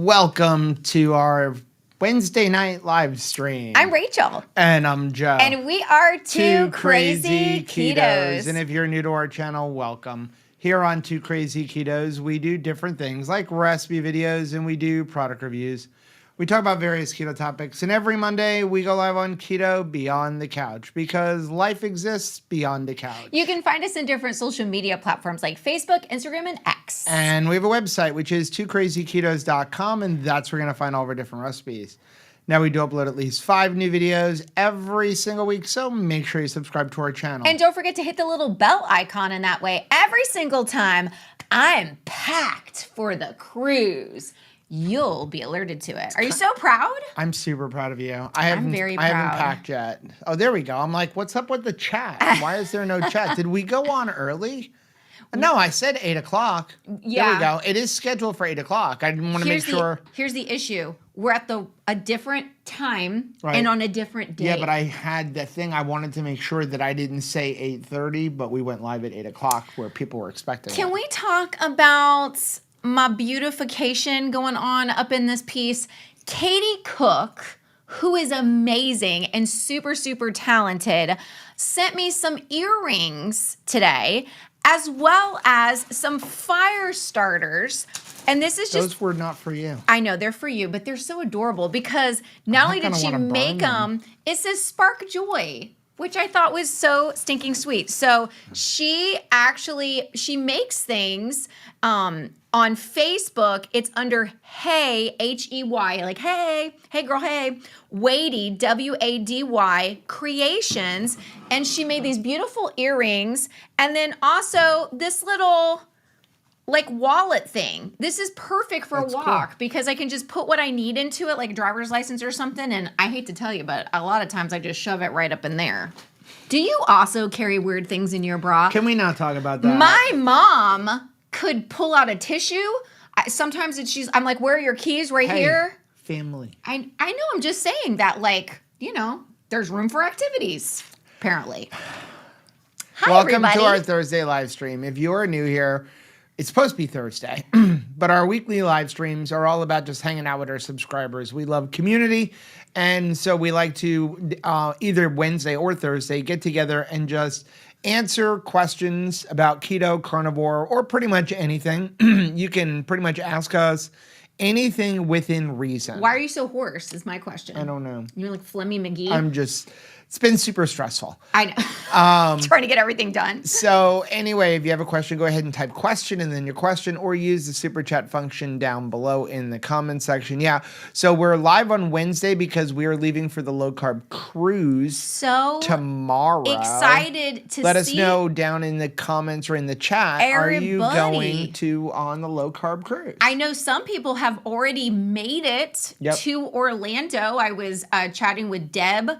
Welcome to our Wednesday night live stream. I'm Rachel. And I'm Joe. And we are two crazy ketos. And if you're new to our channel, welcome. Here on Two Crazy Ketos, we do different things like recipe videos and we do product reviews. We talk about various keto topics. And every Monday, we go live on Keto Beyond the Couch because life exists beyond the couch. You can find us in different social media platforms like Facebook, Instagram, and X. And we have a website, which is twocrazyketos.com, and that's where you're going to find all of our different recipes. Now, we do upload at least 5 new videos every single week, so make sure you subscribe to our channel. And don't forget to hit the little bell icon, and that way, every single time I'm packed for the cruise, you'll be alerted to it. Are you so proud? I'm super proud of you. I'm very proud. I haven't packed yet. Oh, there we go. I'm like, what's up with the chat? Why is there no chat? Did we go on early? No, I said 8 o'clock. Yeah. There we go. It is scheduled for 8 o'clock. I didn't want to make sure. Here's the issue. We're at a different time and on a different day. Yeah, but I had that thing. I wanted to make sure that I didn't say 8:30, but we went live at 8 o'clock where people were expecting Can it. we talk about my beautification going on up in this piece? Katie Cook, who is amazing and super, super talented, sent me some earrings today, as well as some fire starters. And this is just... Those were not for you. I know, they're for you, but they're so adorable because not only did she make them, it says Spark Joy, which I thought was so stinking sweet. So she makes things on Facebook. It's under Hey, H-E-Y, like hey girl, hey, Wady, W-A-D-Y, Creations. And she made these beautiful earrings. And then also this little like wallet thing. This is perfect for a walk because I can just put what I need into it, like a driver's license or something. And I hate to tell you, but a lot of times I just shove it right up in there. Do you also carry weird things in your bra? Can we not talk about that? My mom could pull out a tissue. Sometimes I'm like, where are your keys? Right here? Family. I know, I'm just saying that, like, you know, there's room for activities, apparently. Hi, Welcome everybody. to our Thursday live stream. If you're new here, it's supposed to be Thursday, but our weekly live streams are all about just hanging out with our subscribers. We love community, and so we like to either Wednesday or Thursday get together and just answer questions about keto, carnivore, or pretty much anything. You can pretty much ask us anything within reason. Why are you so hoarse is my question. I don't know. You're like Flemmy McGee. It's been super stressful. I know. Trying to get everything done. So anyway, if you have a question, go ahead and type question and then your question, or use the super chat function down below in the comment section. Yeah. So we're live on Wednesday because we are leaving for the low carb cruise tomorrow. Excited to Let us know down in the comments or in the chat. Everybody. Are you going to on the low carb cruise? I know some people have already made it to Orlando. I was chatting with Deb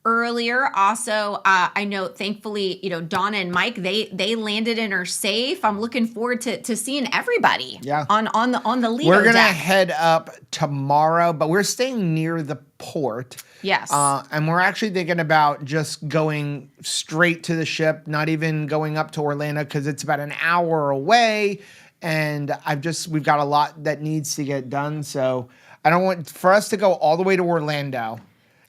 earlier. Also, I know, thankfully, you know, Donna and Mike, they landed and are safe. I'm looking forward to seeing everybody on the Lido We're gonna deck. head up tomorrow, but we're staying near the port. Yes. And we're actually thinking about just going straight to the ship, not even going up to Orlando because it's about an hour away. And we've got a lot that needs to get done. So I don't want for us to go all the way to Orlando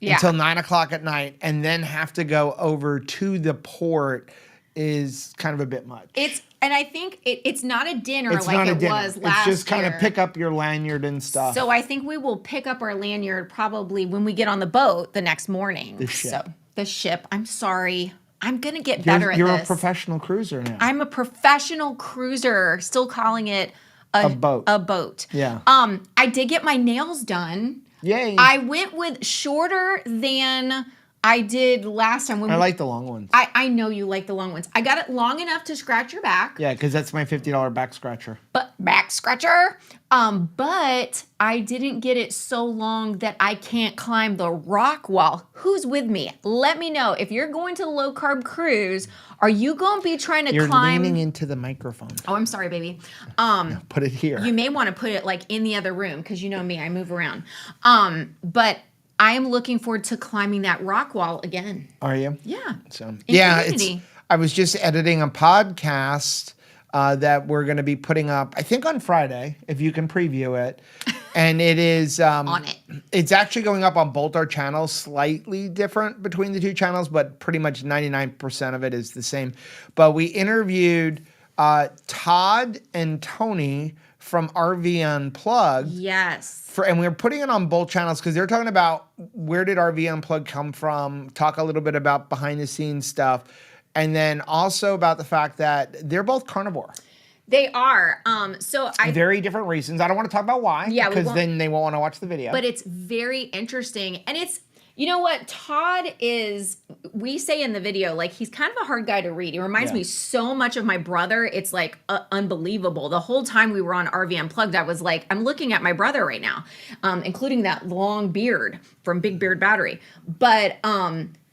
until 9 o'clock at night and then have to go over to the port is kind of a bit much. And I think it's not a dinner was last year. It's just kind of pick up your lanyard and stuff. So I think we will pick up our lanyard probably when we get on the boat the next morning. The ship. So, the ship. I'm sorry. I'm going to get better at this. You're a professional cruiser now. I'm a professional cruiser, still calling it a boat. A boat. Yeah. I did get my nails done. Yay. I went with shorter than I did last time. I like the long ones. I know you like the long ones. I got it long enough to scratch your back. Yeah, because that's my $50 back scratcher. But back scratcher. But I didn't get it so long that I can't climb the rock wall. Who's with me? Let me know. If you're going to the low carb cruise, are you going to be trying to climb? You're leaning into the microphone. Oh, I'm sorry, baby. No, put it here. You may want to put it like in the other room because you know me, I move around. But I am looking forward to climbing that rock wall again. Are you? Yeah. So I was just editing a podcast that we're going to be putting up, I think on Friday, if you can preview it. And it is On it. It's actually going up on both our channels, slightly different between the two channels, but pretty much 99% of it is the same. But we interviewed Todd and Tony from RV Unplugged. Yes. And we were putting it on both channels because they're talking about where did RV Unplugged come from, talk a little bit about behind the scenes stuff, and then also about the fact that they're both carnivore. They are. Very different reasons. I don't want to talk about why. Yeah, because then they won't want to watch the video. But it's very interesting. And it's, you know what? Todd is, we say in the video, like, he's kind of a hard guy to read. He reminds me so much of my brother. It's like unbelievable. The whole time we were on RV Unplugged, I was like, I'm looking at my brother right now, including that long beard from Big Beard Battery. But,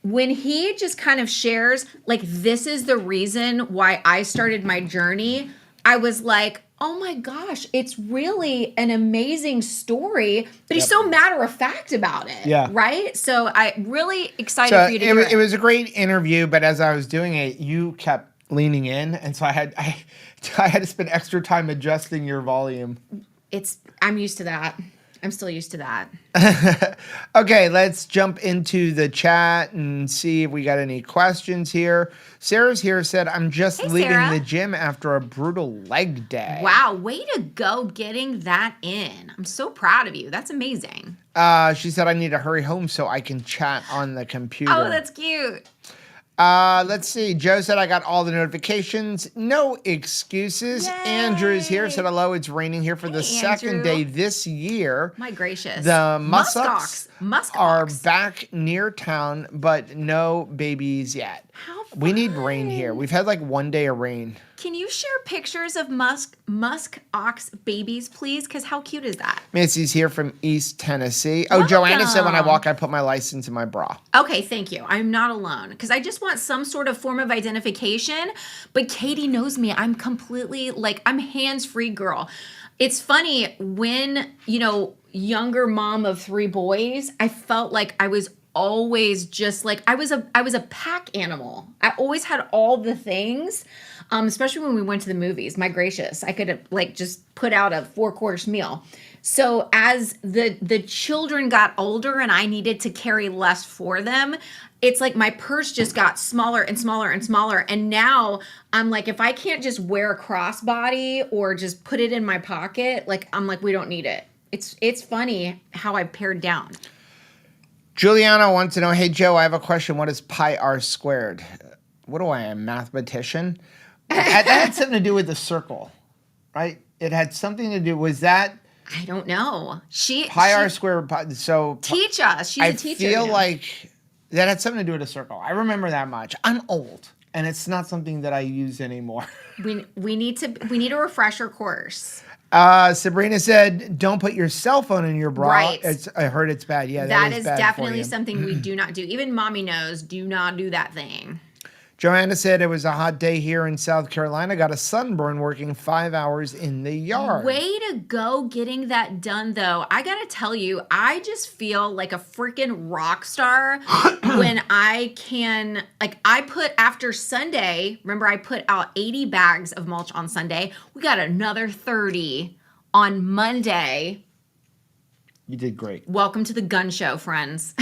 when he just kind of shares, like, this is the reason why I started my journey, I was like, oh my gosh, it's really an amazing story, but he's so matter of fact about it. Yeah. Right? So I'm really excited for you to hear it. It was a great interview, but as I was doing it, you kept leaning in, and so I had to spend extra time adjusting your volume. I'm used to that. I'm still used to that. Okay, let's jump into the chat and see if we got any questions here. Sarah's here, said, I'm just leaving the gym after a brutal leg day. Wow, way to go getting that in. I'm so proud of you. That's amazing. She said, I need to hurry home so I can chat on the computer. Oh, that's cute. Let's see. Joe said, I got all the notifications. No excuses. Yay. Andrew's here. Said, hello. It's raining here for the second day this year. My gracious. The muskox are back near town, but no babies yet. How fun. We need rain here. We've had like 1 day of rain. Can you share pictures of musk ox babies, please? Because how cute is that? Missy's here from East Tennessee. Oh, Joanna said, when I walk, I put my license in my bra. Okay, thank you. I'm not alone. Because I just want some sort of form of identification. But Katie knows me. I'm completely, like, I'm hands-free girl. It's funny, when, younger mom of 3 boys, I felt like I was always just like, I was a pack animal. I always had all the things. Especially when we went to the movies. My gracious, I could have just put out a 4-course meal. So as the children got older and I needed to carry less for them, it's like my purse just got smaller and smaller and smaller. And now I'm like, if I can't just wear a crossbody or just put it in my pocket, I'm like, we don't need it. It's funny how I've pared down. Juliana wants to know, hey Joe, I have a question. What is pi r squared? What am I, a mathematician? That had something to do with the circle, right? It had something to do, was that? I don't know. Pi r squared, so. Teach us. She's a teacher. I feel like that had something to do with a circle. I remember that much. I'm old, and it's not something that I use anymore. We need a refresher course. Sabrina said, don't put your cell phone in your bra. Right. I heard it's bad. Yeah, that is definitely something we do not do. Even mommy knows, do not do that thing. Joanna said it was a hot day here in South Carolina. Got a sunburn working 5 hours in the yard. Way to go getting that done, though. I got to tell you, I just feel like a freaking rock star when I can, I put after Sunday, remember I put out 80 bags of mulch on Sunday. We got another 30 on Monday. You did great. Welcome to the gun show, friends.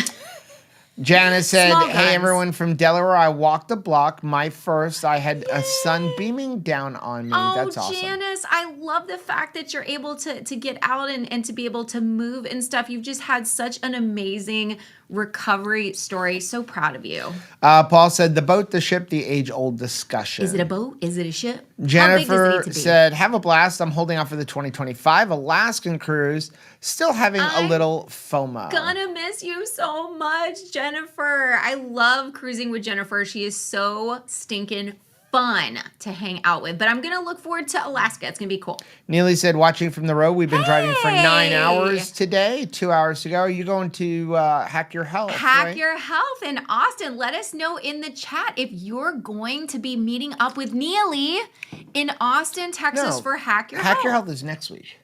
Janice said, hey, everyone from Delaware, I walked the block. My first, I had a sun beaming down on me. Oh, that's awesome. Janice, I love the fact that you're able to get out and to be able to move and stuff. You've just had such an amazing recovery story. So proud of you. Paul said, the boat, the ship, the age-old discussion. Is it a boat? Is it a ship? Jennifer said, have a blast. I'm holding out for the 2025 Alaskan cruise. Still having a little FOMO. Gonna miss you so much, Jennifer. I love cruising with Jennifer. She is so stinking fun to hang out with. But I'm going to look forward to Alaska. It's going to be cool. Neely said, watching from the road. We've been driving for 9 hours today, 2 hours to go. Are you going to Hack Your Health? Hack Your Health in Austin. Let us know in the chat if you're going to be meeting up with Neely in Austin, Texas for Hack Your Health. Hack Your Health is next week.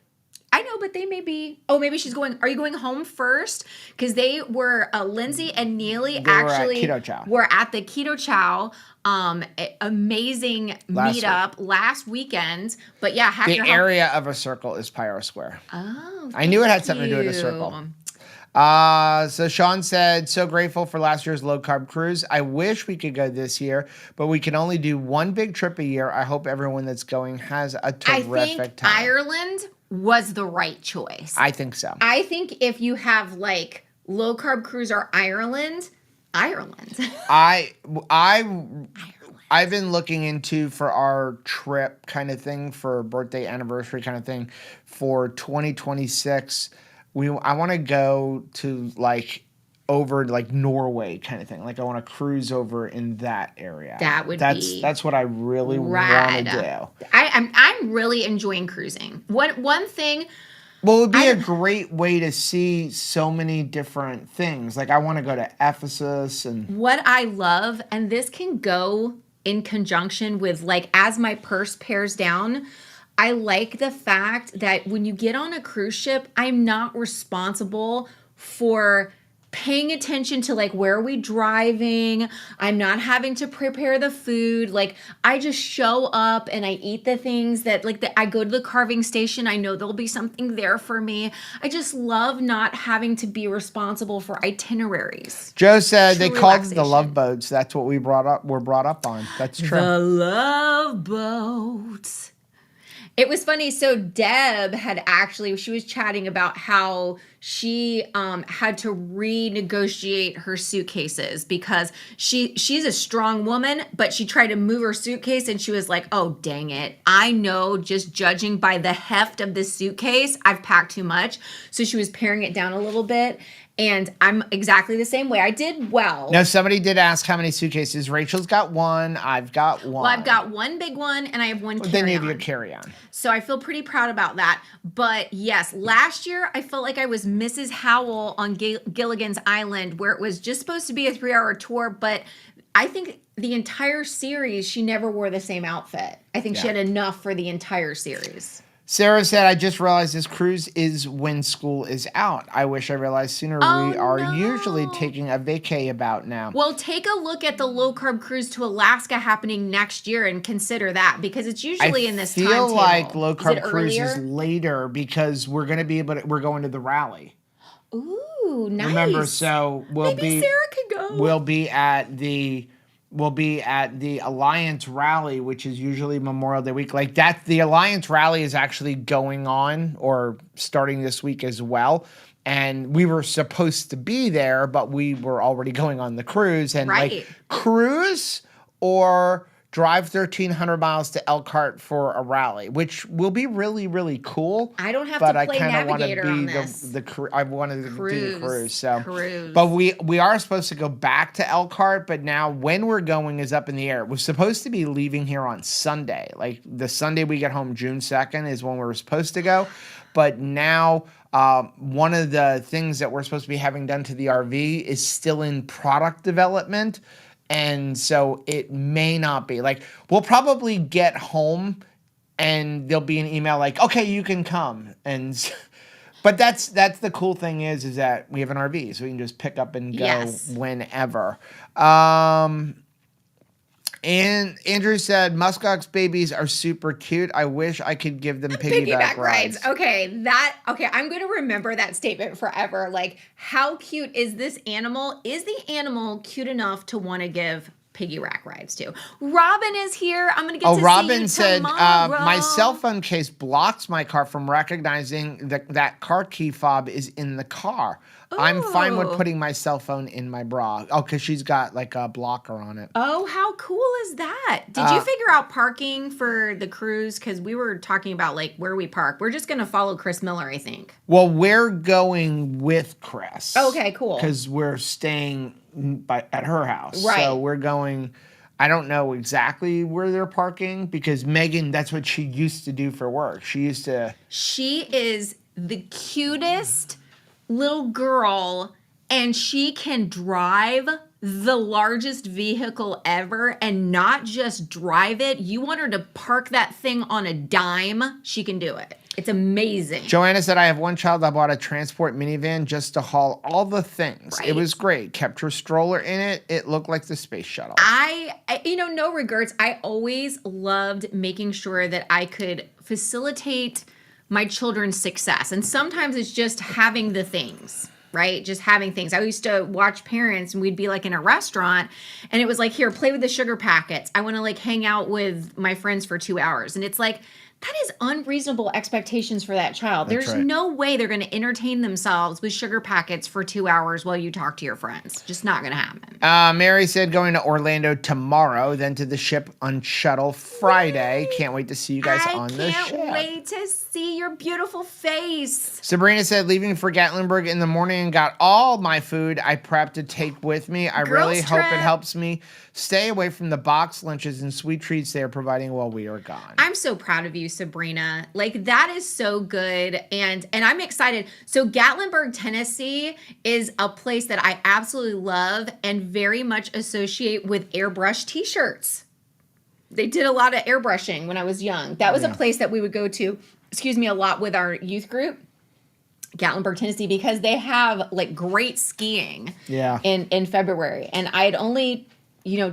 I know, know, but they may be. Oh, maybe she's going. Are you going home first? Because they were, Lindsay and Neely actually were at the Keto Chow. Amazing meetup last weekend. But yeah, the area of a circle is Pyro Square. Oh, I knew it had something to do with a circle. So Sean said, so grateful for last year's low carb cruise. I wish we could go this year, but we can only do one big trip a year. I hope everyone that's going has a terrific time. Ireland was the right choice. I think so. I think if you have like low carb cruise or Ireland. I've been looking into for our trip kind of thing, for birthday anniversary kind of thing for 2026. I want to go to like over like Norway kind of thing. Like I want to cruise over in that area. That's what I really want to do. I'm really enjoying cruising. One thing. Well, it would be a great way to see so many different things. Like I want to go to Ephesus and what I love, and this can go in conjunction with like as my purse pares down. I like the fact that when you get on a cruise ship, I'm not responsible for paying attention to like where are we driving. I'm not having to prepare the food. Like I just show up and I eat the things that I go to the carving station. I know there'll be something there for me. I just love not having to be responsible for itineraries. Joe said they called it the love boats. That's what we're brought up on. That's true. The love boats. It was funny. So Deb she was chatting about how she had to renegotiate her suitcases because she's a strong woman, but she tried to move her suitcase and she was like, oh, dang it. I know, just judging by the heft of this suitcase, I've packed too much. So she was paring it down a little bit. And I'm exactly the same way. I did well. No, somebody did ask how many suitcases. Rachel's got one. I've got one. Well, I've got one big one, and I have one carry-on. Then you have your carry-on. So I feel pretty proud about that. But yes, last year I felt like I was Mrs. Howell on Gilligan's Island, where it was just supposed to be a 3-hour tour, but I think the entire series, she never wore the same outfit. I think she had enough for the entire series. Sarah said, I just realized this cruise is when school is out. I wish I realized sooner. We are usually taking a vacay about now. Well, take a look at the low-carb cruise to Alaska happening next year and consider that because it's usually in this timetable. I feel like low-carb cruise is later because we're going to be we're going to the rally. Ooh, nice. Remember, so Maybe Sarah could go. We'll be at the Alliance rally, which is usually Memorial Day week. Like that, the Alliance rally is actually going on or starting this week as well. And we were supposed to be there, but we were already going on the cruise. And like cruise or drive 1,300 miles to Elkhart for a rally, which will be really, really cool. I don't have to play navigator on this. I wanted to do the cruise. So, but we are supposed to go back to Elkhart, but now when we're going is up in the air. We're supposed to be leaving here on Sunday. Like the Sunday we get home, June 2nd, is when we're supposed to go. But now one of the things that we're supposed to be having done to the RV is still in product development. And so it may not be. Like, we'll probably get home and there'll be an email like, okay, you can come. But that's the cool thing is that we have an RV, so we can just pick up and go whenever. And Andrew said, muskox babies are super cute. I wish I could give them piggyback rides. Okay, I'm going to remember that statement forever. Like, how cute is this animal? Is the animal cute enough to want to give piggyback rides to? Robin is here. I'm going to get to see you tomorrow. Robin said, my cell phone case blocks my car from recognizing that car key fob is in the car. Ooh. I'm fine with putting my cell phone in my bra. Oh, because she's got like a blocker on it. Oh, how cool is that? Did you figure out parking for the cruise? Because we were talking about like where we park. We're just going to follow Chris Miller, I think. Well, we're going with Chris. Okay, cool. Because we're staying at her house. Right. So we're going... I don't know exactly where they're parking because Megan, that's what she used to do for work. She is the cutest little girl, and she can drive the largest vehicle ever and not just drive it. You want her to park that thing on a dime, she can do it. It's amazing. Joanna said, I have one child. I bought a transport minivan just to haul all the things. Right. It was great. Kept her stroller in it. It looked like the space shuttle. No regrets. I always loved making sure that I could facilitate my children's success. And sometimes it's just having the things, right? Just having things. I used to watch parents and we'd be like in a restaurant and it was like, here, play with the sugar packets. I want to like hang out with my friends for 2 hours. And it's like, that is unreasonable expectations for that child. That's There's right. no way they're going to entertain themselves with sugar packets for 2 hours while you talk to your friends. Just not going to happen. Mary said going to Orlando tomorrow, then to the ship on shuttle Friday. Can't wait to see you guys on the ship. I can't wait to see your beautiful face. Sabrina said leaving for Gatlinburg in the morning and got all my food I prepped to take with me. I really hope it helps me stay away from the box lunches and sweet treats they are providing while we are gone. I'm so proud of you, Sabrina. Like, that is so good. And I'm excited. So Gatlinburg, Tennessee is a place that I absolutely love and very much associate with airbrush t-shirts. They did a lot of airbrushing when I was young. That was a place that we would go to, a lot with our youth group. Gatlinburg, Tennessee, because they have like great skiing in February. And I had only,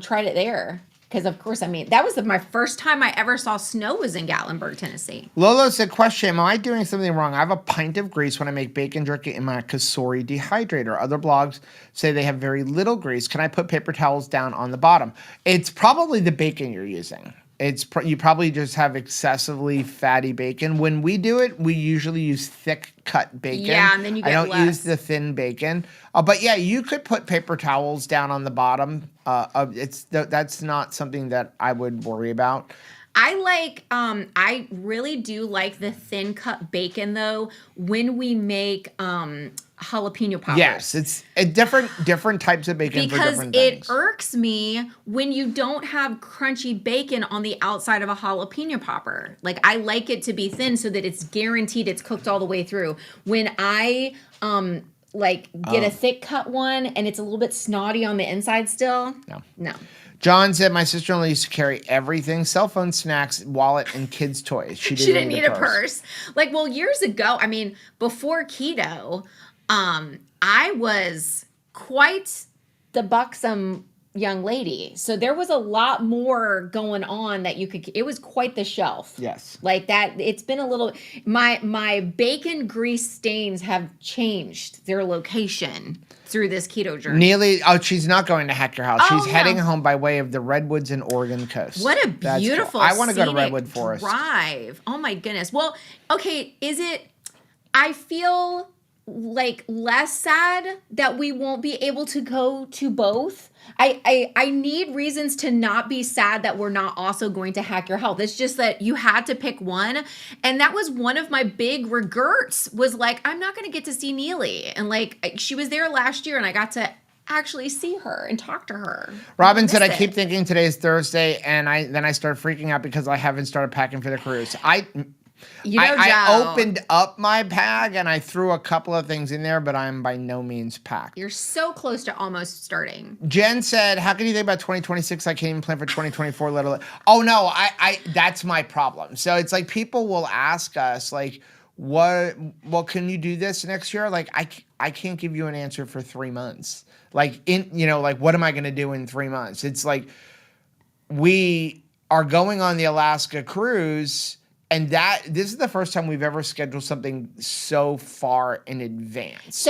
tried it there. Because, of course, that was my first time I ever saw snow was in Gatlinburg, Tennessee. Lolo said, question, am I doing something wrong? I have a pint of grease when I make bacon jerky in my Kasori dehydrator. Other blogs say they have very little grease. Can I put paper towels down on the bottom? It's probably the bacon you're using. You probably just have excessively fatty bacon. When we do it, we usually use thick cut bacon. Yeah, and then you get I don't use the thin bacon. But yeah, you could put paper towels down on the bottom. That's not something that I would worry about. I really do like the thin cut bacon though when we make jalapeno poppers. Yes, it's a different types of bacon for different things. Because it irks me when you don't have crunchy bacon on the outside of a jalapeno popper. Like, I like it to be thin so that it's guaranteed it's cooked all the way through. When I get a thick cut one and it's a little bit snotty on the inside still. No. John said, my sister-in-law used to carry everything, cell phone, snacks, wallet, and kids' toys. She didn't need a purse. Years ago, before keto, I was quite the buxom young lady. So there was a lot more going on that it was quite the shelf. Yes. Like that, it's been a little, my bacon grease stains have changed their location through this keto journey. Neely, she's not going to hack your house. She's heading home by way of the Redwoods and Oregon coast. What a beautiful I want to go to Redwood Forest. Drive. Oh my goodness. Well, okay, I feel like less sad that we won't be able to go to both. I need reasons to not be sad that we're not also going to hack your health. It's just that you had to pick one. And that was one of my big regrets was like, I'm not going to get to see Neely. And she was there last year and I got to actually see her and talk to her. Robin said, I keep thinking today is Thursday and then I start freaking out because I haven't started packing for the cruise. I opened up my bag and I threw a couple of things in there, but I'm by no means packed. You're so close to almost starting. Jen said, how can you think about 2026? I can't even plan for 2024, let alone. Oh no, I that's my problem. So it's like people will ask us like, well, can you do this next year? Like I can't give you an answer for 3 months. What am I going to do in 3 months? It's like we are going on the Alaska cruise. And this is the first time we've ever scheduled something so far in advance.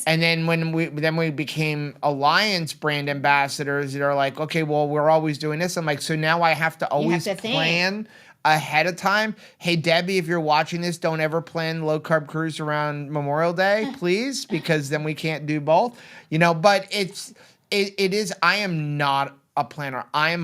And then when we became Lyons brand ambassadors, they're like, okay, well, we're always doing this. I'm like, so now I have to always plan ahead of time. Hey, Debbie, if you're watching this, don't ever plan low carb cruise around Memorial Day, please, because then we can't do both. But it is. I am not a planner. I'm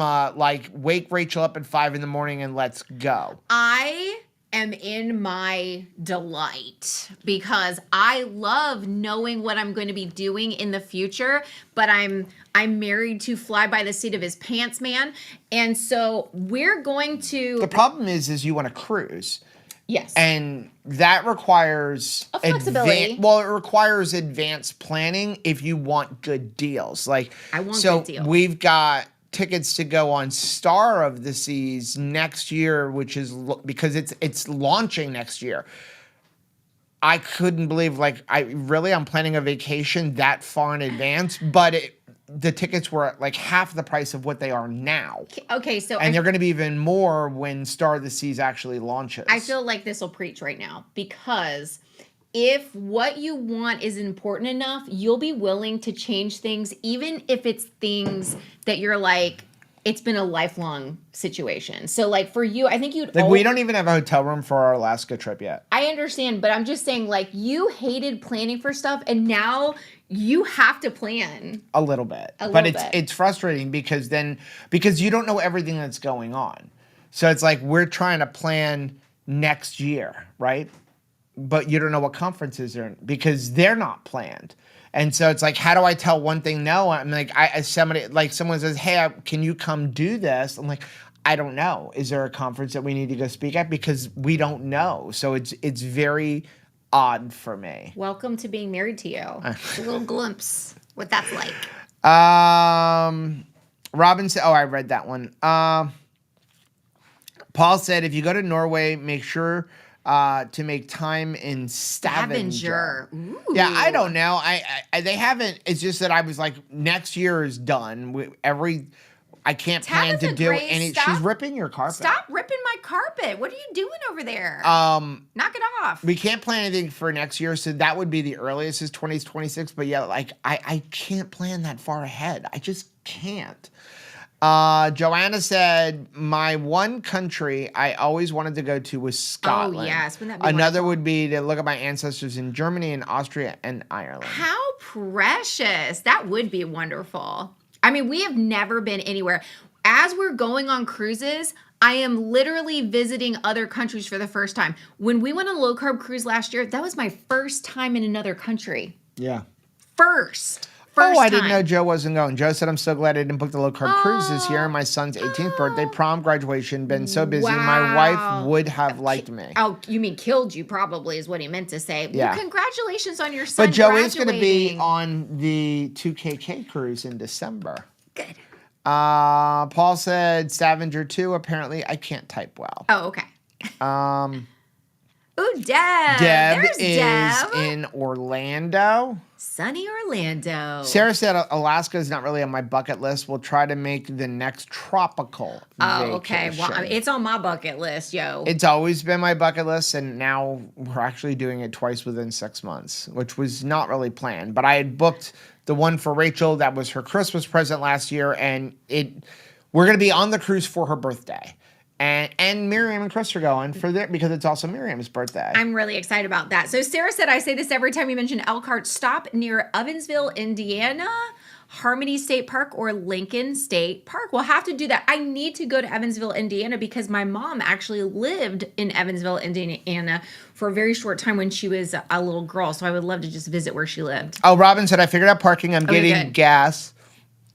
wake Rachel up at 5 a.m. and let's go. I am in my delight because I love knowing what I'm going to be doing in the future, but I'm married to fly by the seat of his pants man. And so we're going to... The problem is you want to cruise. Yes. And that requires a flexibility. It requires advanced planning if you want good deals. I want good deals. We've got tickets to go on Star of the Seas next year, which is because it's launching next year. I couldn't believe, like, I'm planning a vacation that far in advance, but the tickets were like half the price of what they are now. Okay, so they're going to be even more when Star of the Seas actually launches. I feel like this will preach right now, because if what you want is important enough, you'll be willing to change things, even if it's things that you're like, it's been a lifelong situation. So, like, for you, I think you'd... Like, we don't even have a hotel room for our Alaska trip yet. I understand, but I'm just saying, like, you hated planning for stuff, and now you have to plan. A little bit. It's frustrating because you don't know everything that's going on. So it's like we're trying to plan next year, right? But you don't know what conferences are in because they're not planned. And so it's like, how do I tell one thing no? I'm like, someone says, hey, can you come do this? I'm like, I don't know. Is there a conference that we need to go speak at? Because we don't know. So it's very odd for me. Welcome to being married to you. A little glimpse what that's like. Robin said, I read that one. Paul said, if you go to Norway, make sure to make time in Stavanger. Ooh. Yeah, I don't know. They haven't. It's just that I was like, next year is done. I can't plan to do any. She's ripping your carpet. Stop ripping my carpet. What are you doing over there? Knock it off. We can't plan anything for next year, so that would be the earliest is 2026. But yeah, like I can't plan that far ahead. I just can't. Joanna said, my one country I always wanted to go to was Scotland. Oh, yes. Wouldn't that be Another wonderful? would be to look at my ancestors in Germany and Austria and Ireland. How precious. That would be wonderful. I mean, we have never been anywhere. As we're going on cruises, I am literally visiting other countries for the first time. When we went on a low-carb cruise last year, that was my first time in another country. Yeah. First I didn't know Joe wasn't going. Joe said, I'm so glad I didn't book the low-carb cruise this year. My son's 18th birthday, prom, graduation, been so busy. Wow. My wife would have liked me. Oh, you mean killed you probably is what he meant to say. Yeah. Well, congratulations on your son But Joe graduating. is going to be on the 2KK cruise in December. Good. Paul said Stavanger too. Apparently, I can't type well. Oh, okay. Ooh, Deb. Deb There's is Deb. in Orlando. Sunny Orlando. Sarah said Alaska is not really on my bucket list. We'll try to make the next tropical vacation. Okay. Well, I mean, it's on my bucket list, yo. It's always been my bucket list, and now we're actually doing it twice within 6 months, which was not really planned. But I had booked the one for Rachel. That was her Christmas present last year, and we're going to be on the cruise for her birthday. And Miriam and Chris are going because it's also Miriam's birthday. I'm really excited about that. So Sarah said, I say this every time you mention Elkhart, stop near Evansville, Indiana, Harmony State Park, or Lincoln State Park. We'll have to do that. I need to go to Evansville, Indiana, because my mom actually lived in Evansville, Indiana for a very short time when she was a little girl. So I would love to just visit where she lived. Oh, Robin said, I figured out parking. I'm getting good. gas.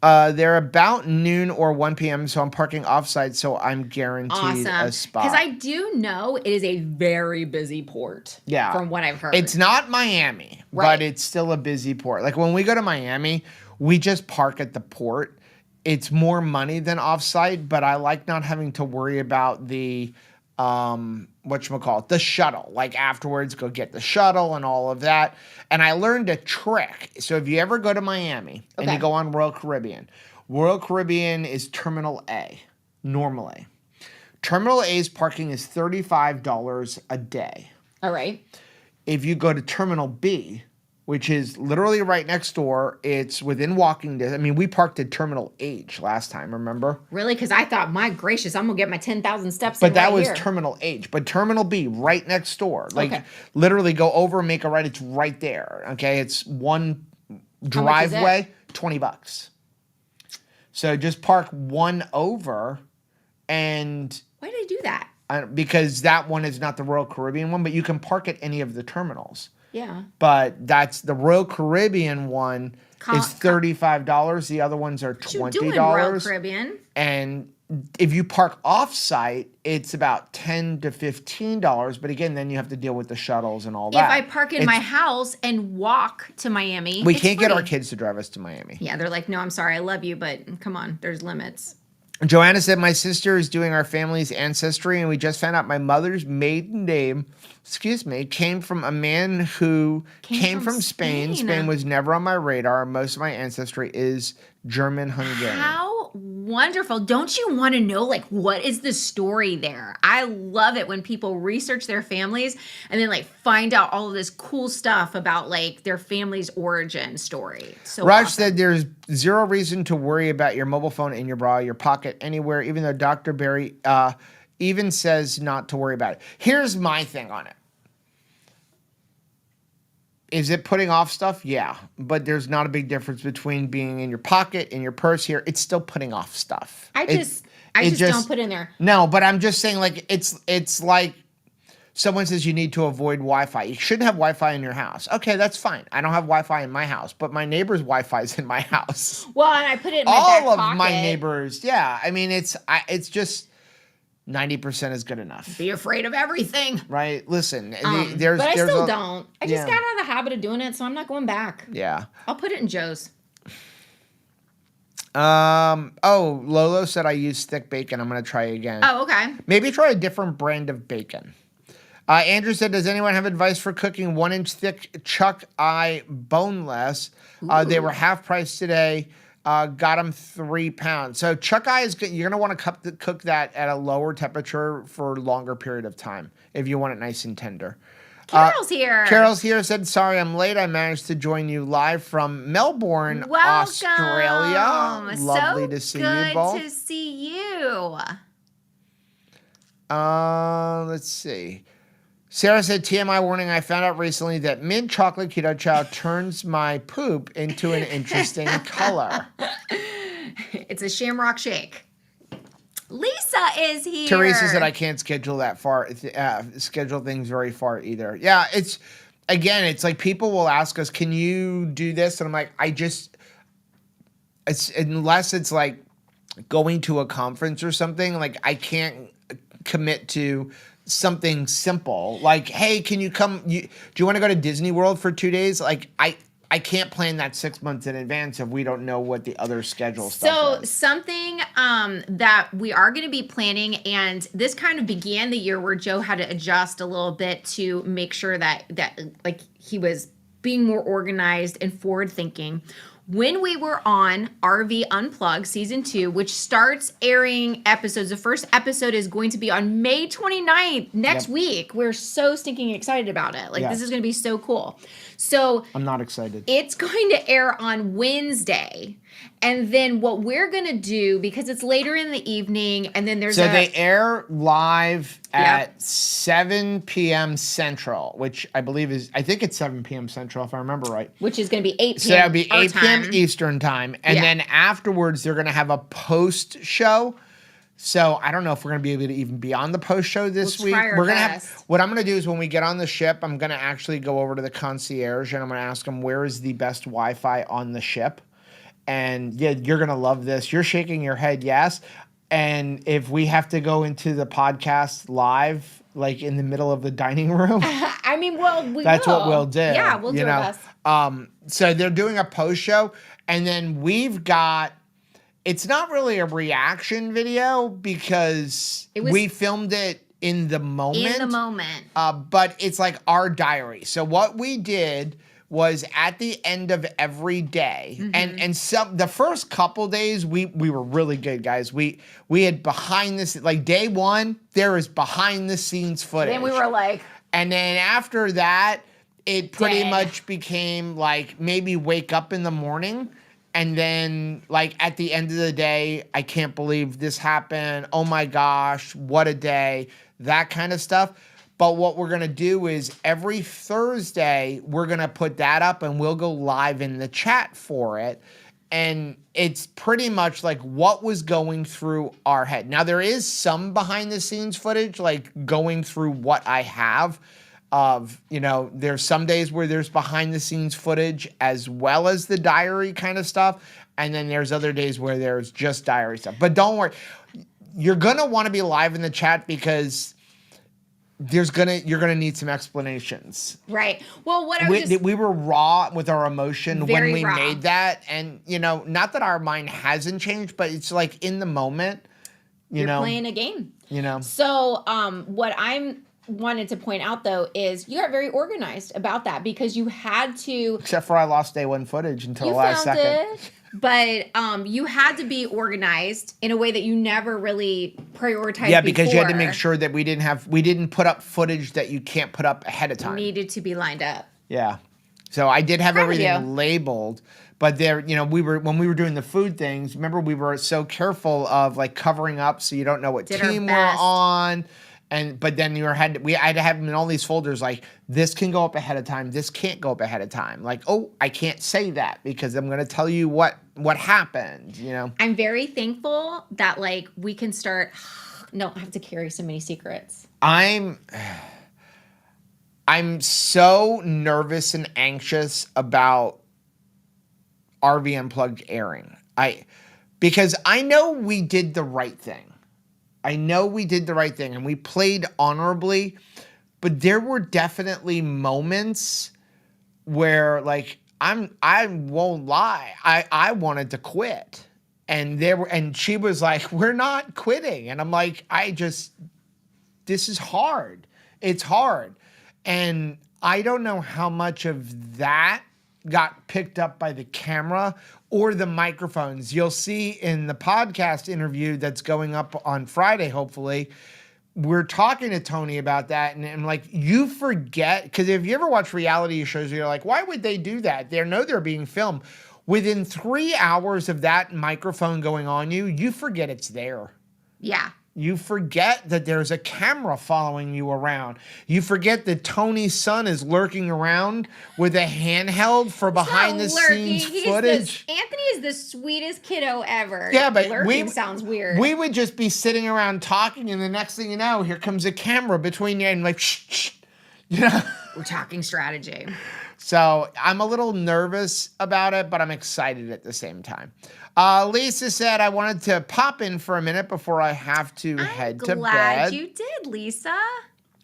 They're about noon or 1 p.m., so I'm parking offsite, so I'm guaranteed a spot. Because I do know it is a very busy port. Yeah. From what I've heard. It's not Miami, Right. but it's still a busy port. Like when we go to Miami, we just park at the port. It's more money than offsite, but I like not having to worry about the the shuttle. Like afterwards, go get the shuttle and all of that. And I learned a trick. So if you ever go to Miami and you go on Royal Caribbean is Terminal A normally. Terminal A's parking is $35 a day. All right. If you go to Terminal B, which is literally right next door, it's within walking distance. I mean, we parked at Terminal H last time, remember? Really? Because I thought, my gracious, I'm going to get my 10,000 steps But in that right was here. Terminal H. But Terminal B, right next door. Like, Okay. literally go over, make a right. It's right there, okay? It's one driveway, $20. So just park one over and... Why did I do that? because that one is not the Royal Caribbean one, but you can park at any of the terminals. Yeah. But that's the Royal Caribbean one is $35. The other ones are $20. What you doing, Royal Caribbean? And if you park off-site, it's about $10 to $15. But again, then you have to deal with the shuttles and all that. If I park in my house and walk to Miami, we can't get our kids to drive us to Miami. Yeah, they're like, no, I'm sorry, I love you, but come on, there's limits. Joanna said, my sister is doing our family's ancestry, and we just found out my mother's maiden name, came from a man who came from Spain. Spain was never on my radar. Most of my ancestry is German-Hungarian. How wonderful. Don't you want to know, like, what is the story there? I love it when people research their families and then, like, find out all of this cool stuff about, like, their family's origin story. So Raj awesome. said there's zero reason to worry about your mobile phone in your bra, your pocket, anywhere, even though Dr. Barry even says not to worry about it. Here's my thing on it. Is it putting off stuff? Yeah. But there's not a big difference between being in your pocket, in your purse here. It's still putting off stuff. I just don't put it in there. No, but I'm just saying, like, it's like someone says you need to avoid Wi-Fi. You shouldn't have Wi-Fi in your house. Okay, that's fine. I don't have Wi-Fi in my house, but my neighbor's Wi-Fi is in my house. Well, and I put it in my back pocket. All of my neighbors, yeah. I mean, it's just 90% is good enough. Be afraid of everything. Right? Listen, but I still don't. I just got out of the habit of doing it, so I'm not going back. Yeah. I'll put it in Joe's. Lolo said I use thick bacon. I'm going to try again. Oh, okay. Maybe try a different brand of bacon. Andrew said, does anyone have advice for cooking 1-inch thick chuck eye boneless? They were half price today. Got them 3 pounds. So chuck eye is good. You're going to want to cook that at a lower temperature for a longer period of time if you want it nice and tender. Carol's here. Carol's here, said, sorry I'm late. I managed to join you live from Melbourne, Australia. Lovely to see you both. Good to see you. Let's see. Sarah said, TMI warning, I found out recently that mint chocolate keto chow turns my poop into an interesting color. It's a shamrock shake. Lisa is here. Teresa said, I can't schedule schedule things very far either. Yeah, it's like people will ask us, can you do this? And I'm like, unless it's like going to a conference or something, like I can't commit to something simple. Like, hey, can you come? Do you want to go to Disney World for 2 days? Like, I can't plan that 6 months in advance if we don't know what the other schedule stuff is. So something that we are going to be planning, and this kind of began the year where Joe had to adjust a little bit to make sure that like he was being more organized and forward thinking. When we were on RV Unplugged Season 2, which starts airing episodes, the first episode is going to be on May 29th, next week. We're so stinking excited about it. Like, this is going to be so cool. So I'm not excited. It's going to air on Wednesday. And then what we're going to do, because it's later in the evening, and then there's they air live at 7 p.m. Central, which I think it's 7 p.m. Central, if I remember right. Which is going to be 8 p.m. So that'll be 8 p.m. Eastern time. And then afterwards, they're going to have a post show. So I don't know if we're going to be able to even be on the post show this week. We're going to have, what I'm going to do is when we get on the ship, I'm going to actually go over to the concierge and I'm going to ask them where is the best Wi-Fi on the ship. And yeah, you're going to love this. You're shaking your head, yes. And if we have to go into the podcast live, like in the middle of the dining room, I mean, well, that's what we'll do. Yeah, we'll do our best. So they're doing a post show, and then we've got. It's not really a reaction video because we filmed it in the moment. But it's like our diary. So what we did was at the end of every day, and the first couple days we were really good, guys. We had behind this, like day one, there is behind the scenes footage. Then we were like, and then after that, it pretty much became like maybe wake up in the morning. And then, like, at the end of the day, I can't believe this happened. Oh, my gosh, what a day. That kind of stuff. But what we're going to do is every Thursday, we're going to put that up and we'll go live in the chat for it. And it's pretty much like what was going through our head. Now, there is some behind-the-scenes footage, like going through what I have. There's some days where there's behind the scenes footage as well as the diary kind of stuff. And then there's other days where there's just diary stuff. But don't worry. you're going to want to be live in the chat because you're gonna need some explanations. Right. Well, we were raw with our emotion when we raw. made that, and not that our mind hasn't changed, but it's like in the moment, you're playing a game. So, what I'm wanted to point out though is you got very organized about that because you had to. Except for I lost day one footage until the last second. It. But you had to be organized in a way that you never really prioritized. Yeah, because you had to make sure that we didn't put up footage that you can't put up ahead of time. It needed to be lined up. Yeah. So I did have everything labeled, but when we were doing the food things, remember we were so careful of like covering up so you don't know what team we're on. But then I had to have them in all these folders like this can go up ahead of time, this can't go up ahead of time. Like, oh, I can't say that because I'm going to tell you what happened, I'm very thankful that like we can start don't have to carry so many secrets. I'm so nervous and anxious about RV Unplugged airing. Because I know we did the right thing. And we played honorably, but there were definitely moments where like I won't lie, I wanted to quit. And she was like, "We're not quitting." And I'm like, this is hard. It's hard. And I don't know how much of that got picked up by the camera or the microphones. You'll see in the podcast interview that's going up on Friday, hopefully, we're talking to Tony about that. And I'm like, you forget, because if you ever watch reality shows, you're like, why would they do that? They know they're being filmed. Within 3 hours of that microphone going on you forget it's there. Yeah. You forget that there's a camera following you around. You forget that Tony's son is lurking around with a handheld for behind the scenes footage. Anthony is the sweetest kiddo ever. Yeah, but lurking sounds weird. We would just be sitting around talking, and the next thing you know, here comes a camera between you and like, shh. We're talking strategy. So I'm a little nervous about it, but I'm excited at the same time. Lisa said I wanted to pop in for a minute before I have to head to bed. I'm glad you did, Lisa.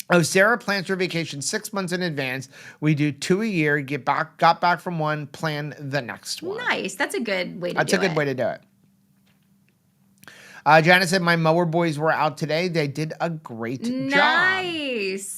Oh, Sarah plans her vacation 6 months in advance. We do 2 a year. Got back from one, plan the next one. Nice. That's a good way to do it. That's a good way to do it. Jana said my mower boys were out today. They did a great job. Nice.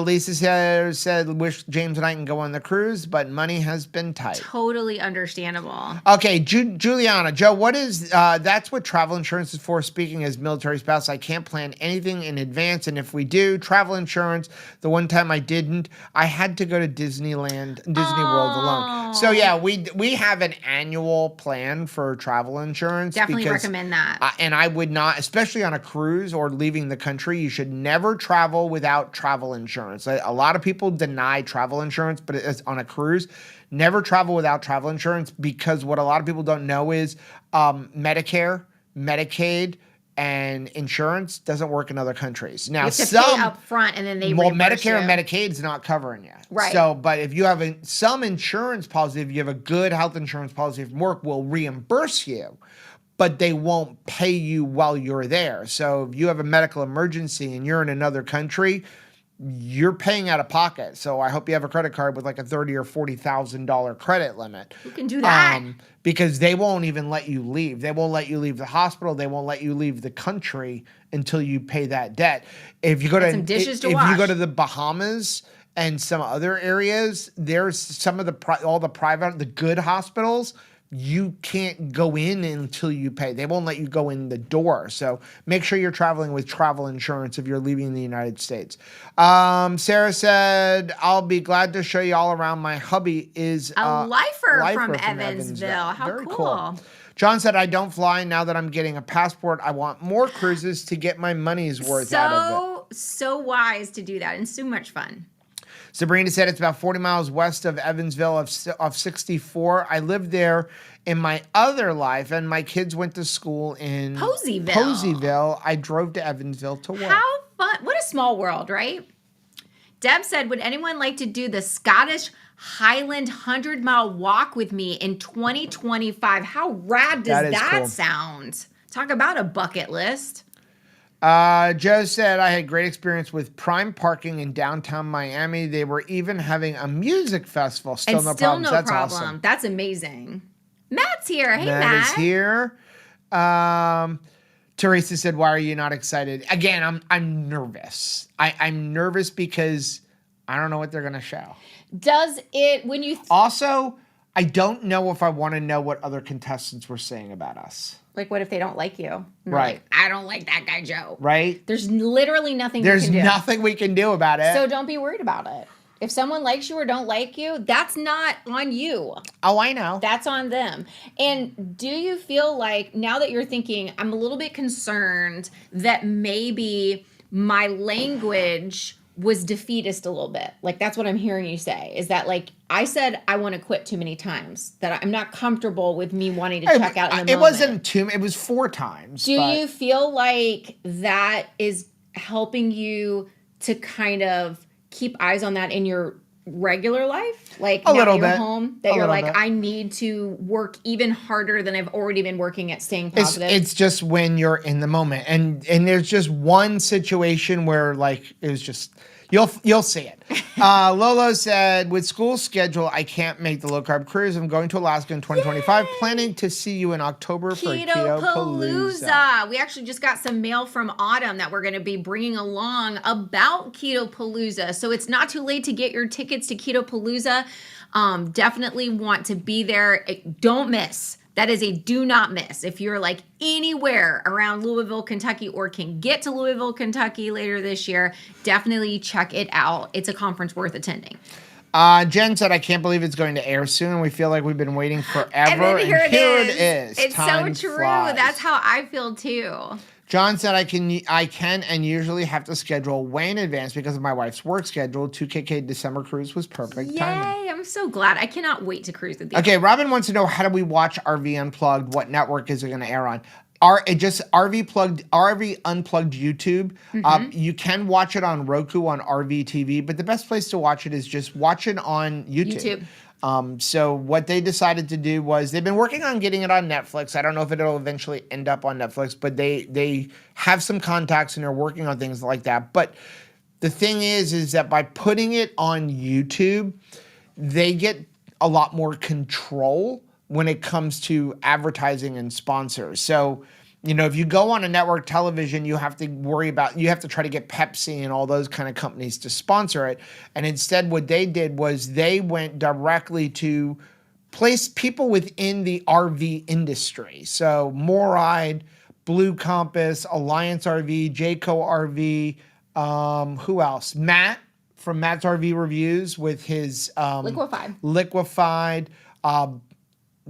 Lisa said, wish James and I can go on the cruise, but money has been tight. Totally understandable. Okay, Juliana. Joe, what is, that's what travel insurance is for. Speaking as military spouse, I can't plan anything in advance. And if we do, travel insurance, the one time I didn't, I had to go to Disney World alone. So yeah, we have an annual plan for travel insurance. Definitely recommend that. And I would not, especially on a cruise or leaving the country, you should never travel without travel insurance. A lot of people deny travel insurance, but it's on a cruise. Never travel without travel insurance because what a lot of people don't know is Medicare, Medicaid, and insurance doesn't work in other countries. Now, you have to pay up front and then they reimburse Medicare you. and Medicaid's not covering you. Right. So, but if you have some insurance policy, if you have a good health insurance policy from work, will reimburse you, but they won't pay you while you're there. So if you have a medical emergency and you're in another country, you're paying out of pocket. So I hope you have a credit card with like a $30,000 or $40,000 credit limit. Who can do that? Because they won't even let you leave. They won't let you leave the hospital. They won't let you leave the country until you pay that debt. If you go to some dishes to if wash. you go to the Bahamas and some other areas, there's some of the the good hospitals. You can't go in until you pay. They won't let you go in the door. So make sure you're traveling with travel insurance if you're leaving the United States. Sarah said, I'll be glad to show you all around. My hubby is a lifer from Evansville. How Very cool. John said, I don't fly now that I'm getting a passport. I want more cruises to get my money's worth out of it. So wise to do that and so much fun. Sabrina said it's about 40 miles west of Evansville of 64. I lived there in my other life, and my kids went to school in Poseyville. I drove to Evansville to work. How fun. What a small world, right? Deb said, would anyone like to do the Scottish Highland 100-mile walk with me in 2025? How rad does that sound? Talk about a bucket list. Joe said, I had great experience with prime parking in downtown Miami. They were even having a music festival. Still no problems. That's awesome. That's amazing. Matt's here. Hey, Matt Matt. is here. Teresa said, why are you not excited? Again, I'm nervous. I'm nervous because I don't know what they're going to show. Does it, when you... Also, I don't know if I want to know what other contestants were saying about us. Like, what if they don't like you? Right. Like, I don't like that guy, Joe. Right. There's literally nothing There's you can do. nothing we can do about it. So don't be worried about it. If someone likes you or don't like you, that's not on you. Oh, I know. That's on them. And do you feel like, now that you're thinking, I'm a little bit concerned that maybe my language was defeatist a little bit? Like, that's what I'm hearing you say, is that, like, I said I want to quit too many times, that I'm not comfortable with me wanting to check out in the moment. It wasn't two, it was 4 times. Do you feel like that is helping you to kind of keep eyes on that in your regular life? Like, now that you're home, that you're like, I need to work even harder than I've already been working at staying positive? It's just when you're in the moment. And there's just one situation where, like, it was just... You'll see it. Lolo said, with school schedule, I can't make the low-carb cruise. I'm going to Alaska in 2025. Yay! Planning to see you in October for Keto Palooza. We actually just got some mail from Autumn that we're going to be bringing along about Keto Palooza. So it's not too late to get your tickets to Keto Palooza. Definitely want to be there. Don't miss. That is a do not miss. If you're like anywhere around Louisville, Kentucky, or can get to Louisville, Kentucky later this year, definitely check it out. It's a conference worth attending. Jen said, I can't believe it's going to air soon. We feel like we've been waiting forever. And then here it is. It's Time so true. flies. That's how I feel too. John said, I can and usually have to schedule way in advance because of my wife's work schedule. 2KK December cruise was perfect timing. Yay, I'm so glad. I cannot wait to cruise with you. Okay, Robin wants to know, how do we watch RV Unplugged? What network is it going to air on? RV Unplugged YouTube. You can watch it on Roku on RV TV, but the best place to watch it is just watch it on YouTube. So what they decided to do was, they've been working on getting it on Netflix. I don't know if it'll eventually end up on Netflix, but they have some contacts and they're working on things like that. But the thing is that by putting it on YouTube, they get a lot more control when it comes to advertising and sponsors. So, you know, if you go on a network television, you have to try to get Pepsi and all those kind of companies to sponsor it. And instead, what they did was they went directly to place people within the RV industry. So Moride, Blue Compass, Lyons Rd, Jayco RV, who else? Matt from Matt's RV Reviews with his Liquefied.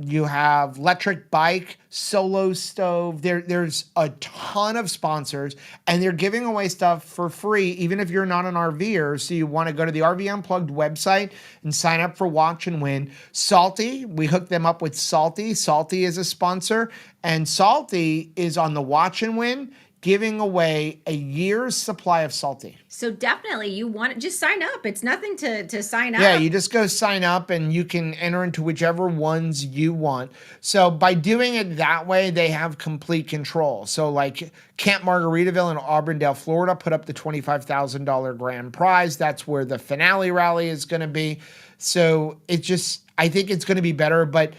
You have Electric Bike, Solo Stove. There's a ton of sponsors, and they're giving away stuff for free, even if you're not an RVer. So you want to go to the RV Unplugged website and sign up for Watch and Win. Salty, we hooked them up with Salty. Salty is a sponsor, and Salty is on the Watch and Win, giving away a year's supply of Salty. So definitely, you want to just sign up. It's nothing to sign up. Yeah, you just go sign up and you can enter into whichever ones you want. So by doing it that way, they have complete control. So like Camp Margaritaville in Auburndale, Florida, put up the $25,000 grand prize. That's where the finale rally is going to be. So I think it's going to be better, but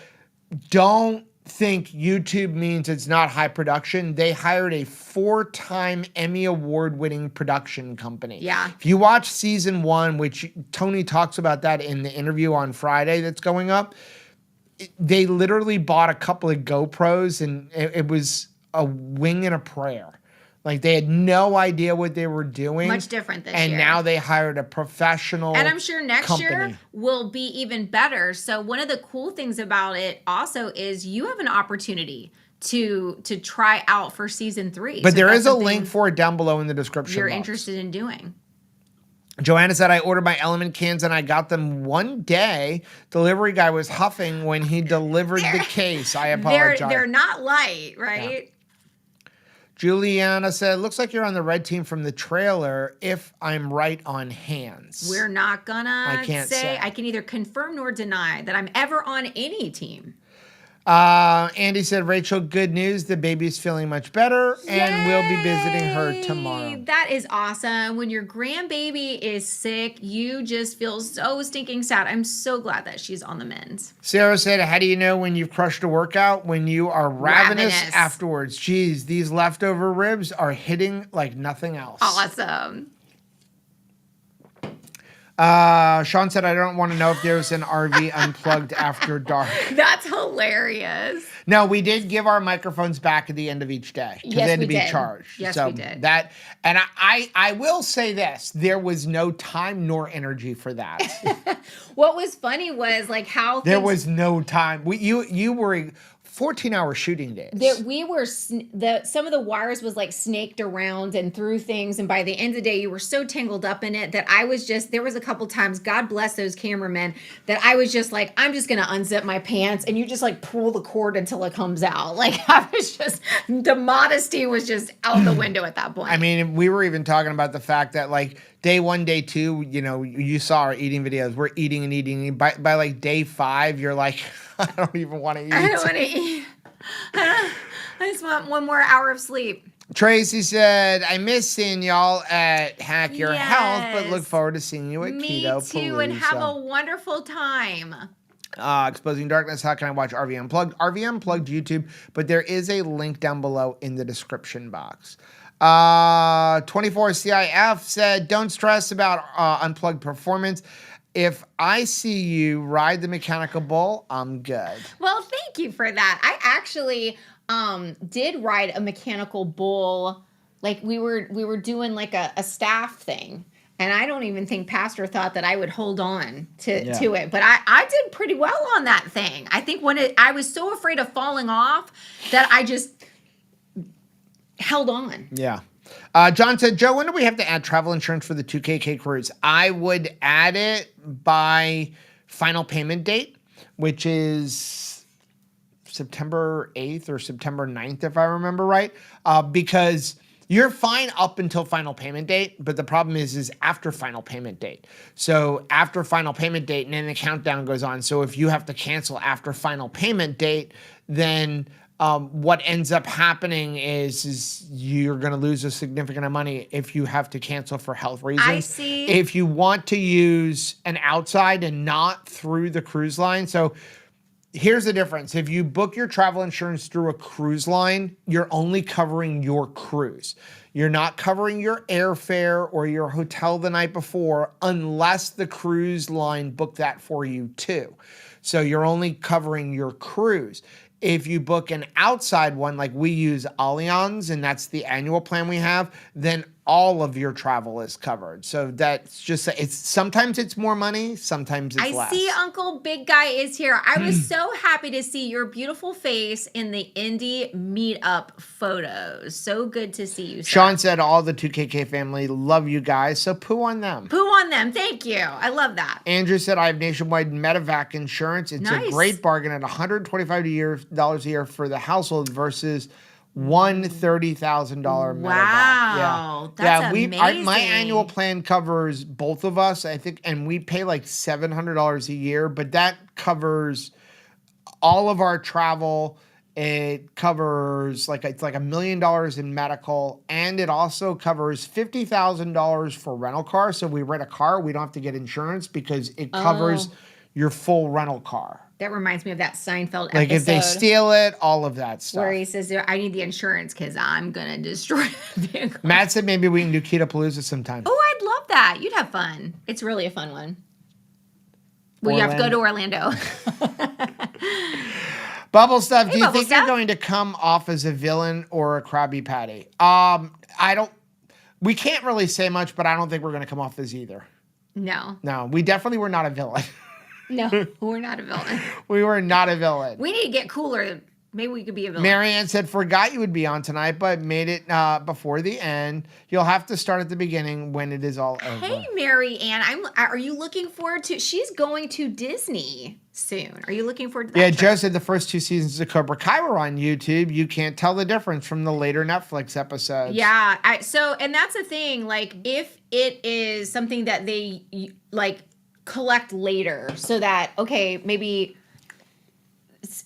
don't think YouTube means it's not high production. They hired a 4-time Emmy Award-winning production company. Yeah. If you watch season 1, which Tony talks about that in the interview on Friday that's going up, they literally bought a couple of GoPros and it was a wing and a prayer. Like, they had no idea what they were doing. Much different this year. And now they hired a professional And I'm sure next company. year will be even better. So one of the cool things about it also is you have an opportunity to try out for season 3. But there is a link for it down below in the description you're box. interested in doing. Joanna said, I ordered my Element cans and I got them one day. Delivery guy was huffing when he delivered the case. I apologize. They're not light, right? Yeah. Juliana said, looks like you're on the red team from the trailer, if I'm right on hands. We're not gonna say. I can either confirm nor deny that I'm ever on any team. Andy said, Rachel, good news. The baby's feeling much better, and we'll be visiting her tomorrow. That is awesome. When your grandbaby is sick, you just feel so stinking sad. I'm so glad that she's on the mend. Sarah said, how do you know when you've crushed a workout? When you are ravenous afterwards. Geez, these leftover ribs are hitting like nothing else. Awesome. Sean said, I don't want to know if there's an RV unplugged after dark. That's hilarious. No, we did give our microphones back at the end of each day. Yes, they had we to be did. charged. Yes, so we did. That, and I will say this, there was no time nor energy for that. What was funny was like how there was no time. You were 14-hour shooting days. We were some of the wires was like snaked around and through things, and by the end of the day, you were so tangled up in it that I was just. There was a couple times, God bless those cameramen, that I was just like, I'm just gonna unzip my pants, and you just like pull the cord until it comes out. Like I was just, the modesty was just out the window at that point. I mean, we were even talking about the fact that like day 1, day 2, you know, you saw our eating videos. We're eating and eating. By like day 5, you're like, I don't even want to eat. I don't want to eat. I just want one more hour of sleep. Tracy said, I miss seeing y'all at Hack Your Health, but look forward to seeing you at Keto. Me too, and have a wonderful time. Exposing Darkness, how can I watch RV Unplugged? RV Unplugged YouTube, but there is a link down below in the description box. 24CIF said, don't stress about Unplugged performance. If I see you ride the mechanical bull, I'm good. Well, thank you for that. I actually did ride a mechanical bull. Like we were doing like a staff thing. And I don't even think Pastor thought that I would hold on to it. But I did pretty well on that thing. I think I was so afraid of falling off that I just held on. Yeah. John said, Joe, when do we have to add travel insurance for the 2KK cruise? I would add it by final payment date, which is September 8th or September 9th, if I remember right, because you're fine up until final payment date, but the problem is after final payment date. So after final payment date, and then the countdown goes on. So if you have to cancel after final payment date, then what ends up happening is you're going to lose a significant amount of money if you have to cancel for health reasons. I see. If you want to use an outside and not through the cruise line. So here's the difference. If you book your travel insurance through a cruise line, you're only covering your cruise. You're not covering your airfare or your hotel the night before unless the cruise line booked that for you too. So you're only covering your cruise. If you book an outside one, like we use Lyons, and that's the annual plan we have, then all of your travel is covered. So that's just, sometimes it's more money, sometimes it's less. I see Uncle Big Guy is here. I was so happy to see your beautiful face in the indie meetup photos. So good to see you, sir. Sean said, all the 2KK family love you guys, so poo on them. Poo on them. Thank you. I love that. Andrew said, I have nationwide medevac insurance. It's a great bargain at $125 a year for the household versus $130,000 medevac. Wow, that's amazing. My annual plan covers both of us, I think, and we pay like $700 a year, but that covers all of our travel. It covers it's like $1 million in medical, and it also covers $50,000 for rental car. So we rent a car, we don't have to get insurance because it covers your full rental car. That reminds me of that Seinfeld episode. Like if they steal it, all of that stuff. Where he says, I need the insurance because I'm going to destroy the vehicle. Matt said maybe we can do Keto-palooza sometime. Oh, I'd love that. You'd have fun. It's really a fun one. Well, you have to go to Orlando. Bubble Stuff, do you think you're going to come off as a villain or a Krabby Patty? We can't really say much, but I don't think we're going to come off as either. No. No, we definitely were not a villain. No, we're not a villain. We were not a villain. We need to get cooler. Maybe we could be a villain. Marianne said, forgot you would be on tonight, but made it before the end. You'll have to start at the beginning when it is all over. Hey, Marianne, are you looking forward to, she's going to Disney soon. Are you looking forward to that? Yeah, Joe said the first 2 seasons of Cobra Kai were on YouTube. You can't tell the difference from the later Netflix episodes. Yeah, and that's the thing, like, if it is something that they, like, collect later so that, okay, maybe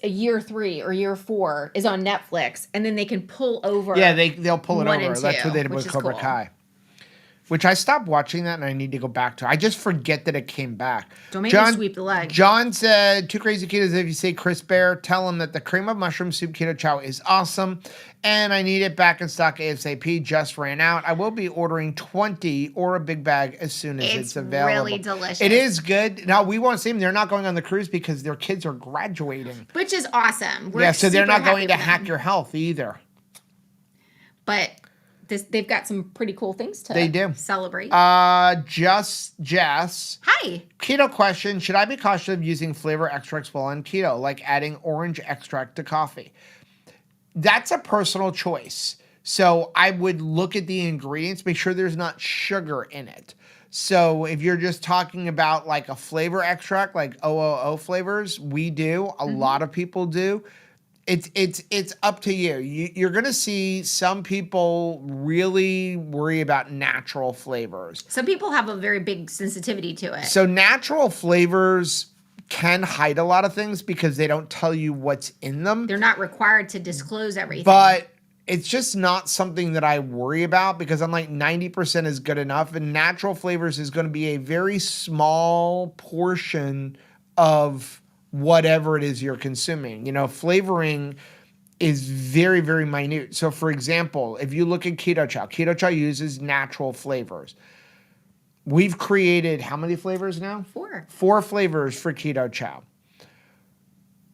year 3 or year 4 is on Netflix, and then they can pull over. Yeah, they'll pull it 1 over. and 2, That's what they did with Cobra Kai. Which I stopped watching that and I need to go back to. I just forget that it came back. Don't make me sweep the leg. John said, 2 crazy ketos, if you say Chris Bear, tell him that the cream of mushroom soup keto chow is awesome. And I need it back in stock ASAP. Just ran out. I will be ordering 20 or a big bag as soon as it's available. It's really delicious. It is good. Now, we won't see them. They're not going on the cruise because their kids are graduating. Which is awesome. So they're not going to hack your health either. But they've got some pretty cool things to celebrate. Just Jess. Hi. Keto question. Should I be cautious of using flavor extracts while on keto, like adding orange extract to coffee? That's a personal choice. So I would look at the ingredients, make sure there's not sugar in it. So if you're just talking about like a flavor extract, like OOO flavors, we do. A lot of people do. It's up to you. You're going to see some people really worry about natural flavors. Some people have a very big sensitivity to it. So natural flavors can hide a lot of things because they don't tell you what's in them. They're not required to disclose everything. But it's just not something that I worry about because I'm like 90% is good enough. And natural flavors is going to be a very small portion of whatever it is you're consuming. Flavoring is very, very minute. So for example, if you look at keto chow uses natural flavors. We've created how many flavors now? 4. 4 flavors for keto chow.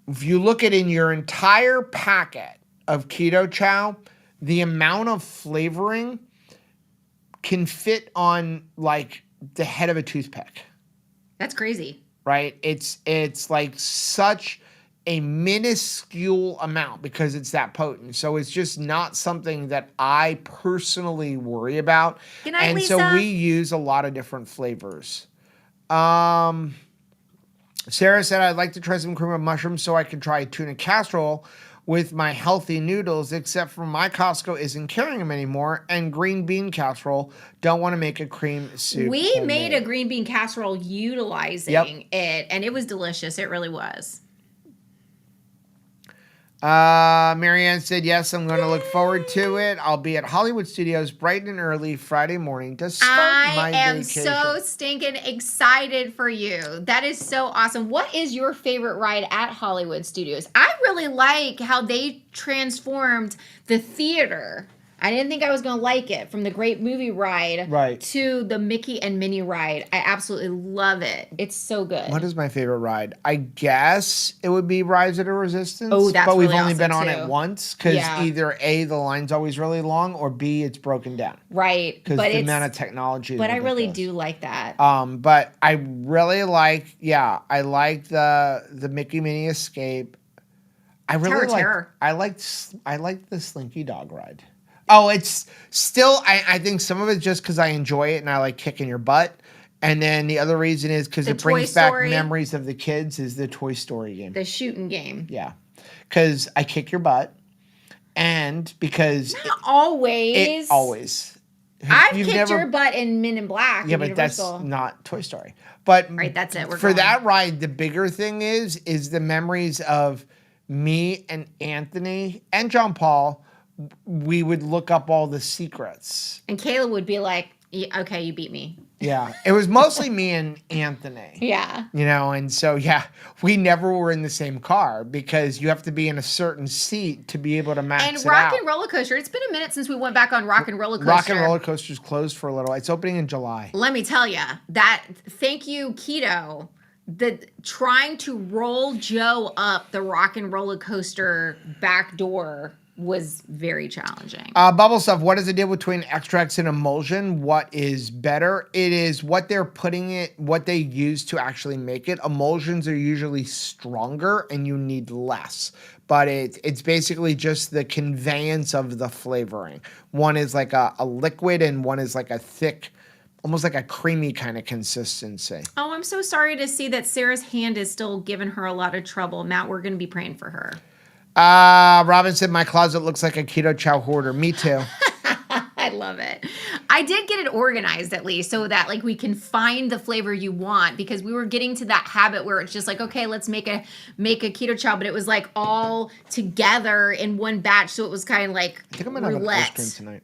If you look at in your entire packet of keto chow, the amount of flavoring can fit on like the head of a toothpick. That's crazy. Right? It's like such a minuscule amount because it's that potent. So it's just not something that I personally worry about. Good night, and Lisa. So we use a lot of different flavors. Sarah said, I'd like to try some cream of mushrooms so I can try tuna casserole with my healthy noodles, except for my Costco isn't carrying them anymore, and green bean casserole. Don't want to make a cream soup. We made a green bean casserole utilizing it, and it was delicious. It really was. Marianne said, yes, I'm going to look forward to it. I'll be at Hollywood Studios bright and early Friday morning to start my vacation. I am so stinking excited for you. That is so awesome. What is your favorite ride at Hollywood Studios? I really like how they transformed the theater. I didn't think I was going to like it, from the Great Movie Ride to the Mickey and Minnie ride. I absolutely love it. It's so good. What is my favorite ride? I guess it would be Rise of the Resistance. Oh, that's But we've really only been awesome on too. it once because either A, the line's always really long, or B, it's broken down. Right. Because the amount of technology is But ridiculous. I really do like that. But I really like, I like the Mickey Minnie Escape. I really Terror. I like the Slinky Dog ride. Oh, it's still, I think some of it's just because I enjoy it and I like kicking your butt. And then the other reason is because it brings back memories of the kids is the Toy Story game. The shooting game. Yeah. Because I kick your butt. And because... Not always. Always. I've kicked your butt in Men in Black. Yeah, but Universal. that's not Toy Story. But right, that's it. For that ride, the bigger thing is the memories of me and Anthony and John Paul. We would look up all the secrets. And Kayla would be like, okay, you beat me. Yeah. It was mostly me and Anthony. Yeah. And so, we never were in the same car because you have to be in a certain seat to be able to max it out. And Rock and Roller Coaster, it's been a minute since we went back on Rock and Roller Coaster. Rock and Roller Coaster's closed for a little. It's opening in July. Let me tell you, thank you, Keto. Trying to roll Joe up the Rock and Roller Coaster back door was very challenging. Bubble Stuff, what is the deal between extracts and emulsion? What is better? It is what they're putting it, what they use to actually make it. Emulsions are usually stronger and you need less. But it's basically just the conveyance of the flavoring. One is like a liquid and one is like a thick, almost like a creamy kind of consistency. Oh, I'm so sorry to see that Sarah's hand is still giving her a lot of trouble. Matt, we're going to be praying for her. Robin said, my closet looks like a keto chow hoarder. Me too. I love love it. I did get it organized at least so that like we can find the flavor you want, because we were getting to that habit where it's just like, okay, let's make a keto chow, but it was like all together in one batch, so it was kind of like I think I'm gonna have an ice cream tonight.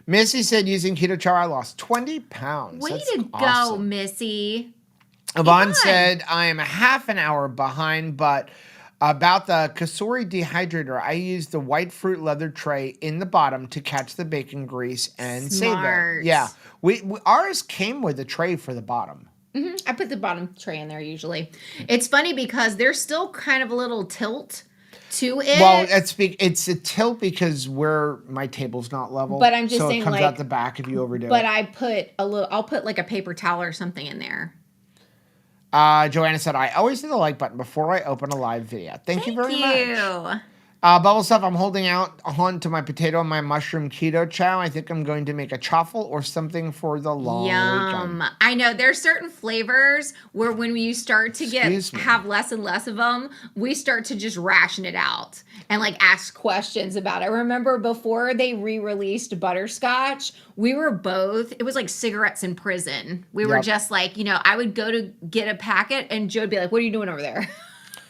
Missy said using keto chow I lost 20 pounds. Way That's to awesome. go, Missy. Yvonne said I am a half an hour behind, but about the Kasori dehydrator, I use the white fruit leather tray in the bottom to catch the bacon grease and save it. Yeah, we ours came with a tray for the bottom. Mm-hmm. I put the bottom tray in there usually. It's funny because there's still kind of a little tilt to it. Well, it's a tilt because my table's not level. But I'm just so saying, it comes like, out the back if you overdo it. But I'll put like a paper towel or something in there. Joanna said, I always hit the like button before I open a live video. Thank you very much. Bubble Stuff, I'm holding out on to my potato and my mushroom keto chow. I think I'm going to make a chaffle or something for the long weekend. I know there's certain flavors where when you start to have less and less of them, we start to just ration it out and like ask questions about it. I remember before they re-released butterscotch, we were both, it was like cigarettes in prison. We were just like, I would go to get a packet and Joe would be like, what are you doing over there?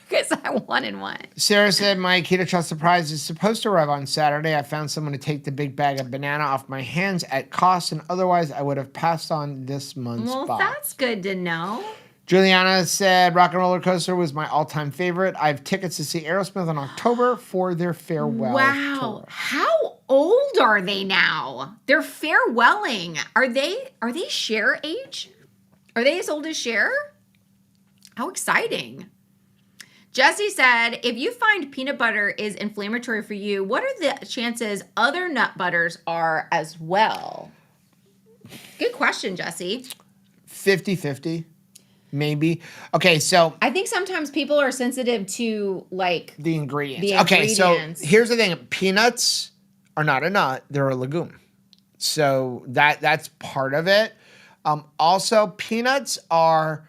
Because I wanted one. Sarah said, my keto chow surprise is supposed to arrive on Saturday. I found someone to take the big bag of banana off my hands at cost, and otherwise I would have passed on this month's box. Well, that's good to know. Juliana said, Rock and Roller Coaster was my all-time favorite. I have tickets to see Aerosmith in October for their farewell tour. How old are they now? They're farewelling. Are they Cher age? Are they as old as Cher? How exciting. Jesse said, if you find peanut butter is inflammatory for you, what are the chances other nut butters are as well? Good question, Jesse. 50-50, maybe. Okay, so I think sometimes people are sensitive to like the ingredients. Okay, so here's the thing. Peanuts are not a nut, they're a legume. So that's part of it. Also, peanuts are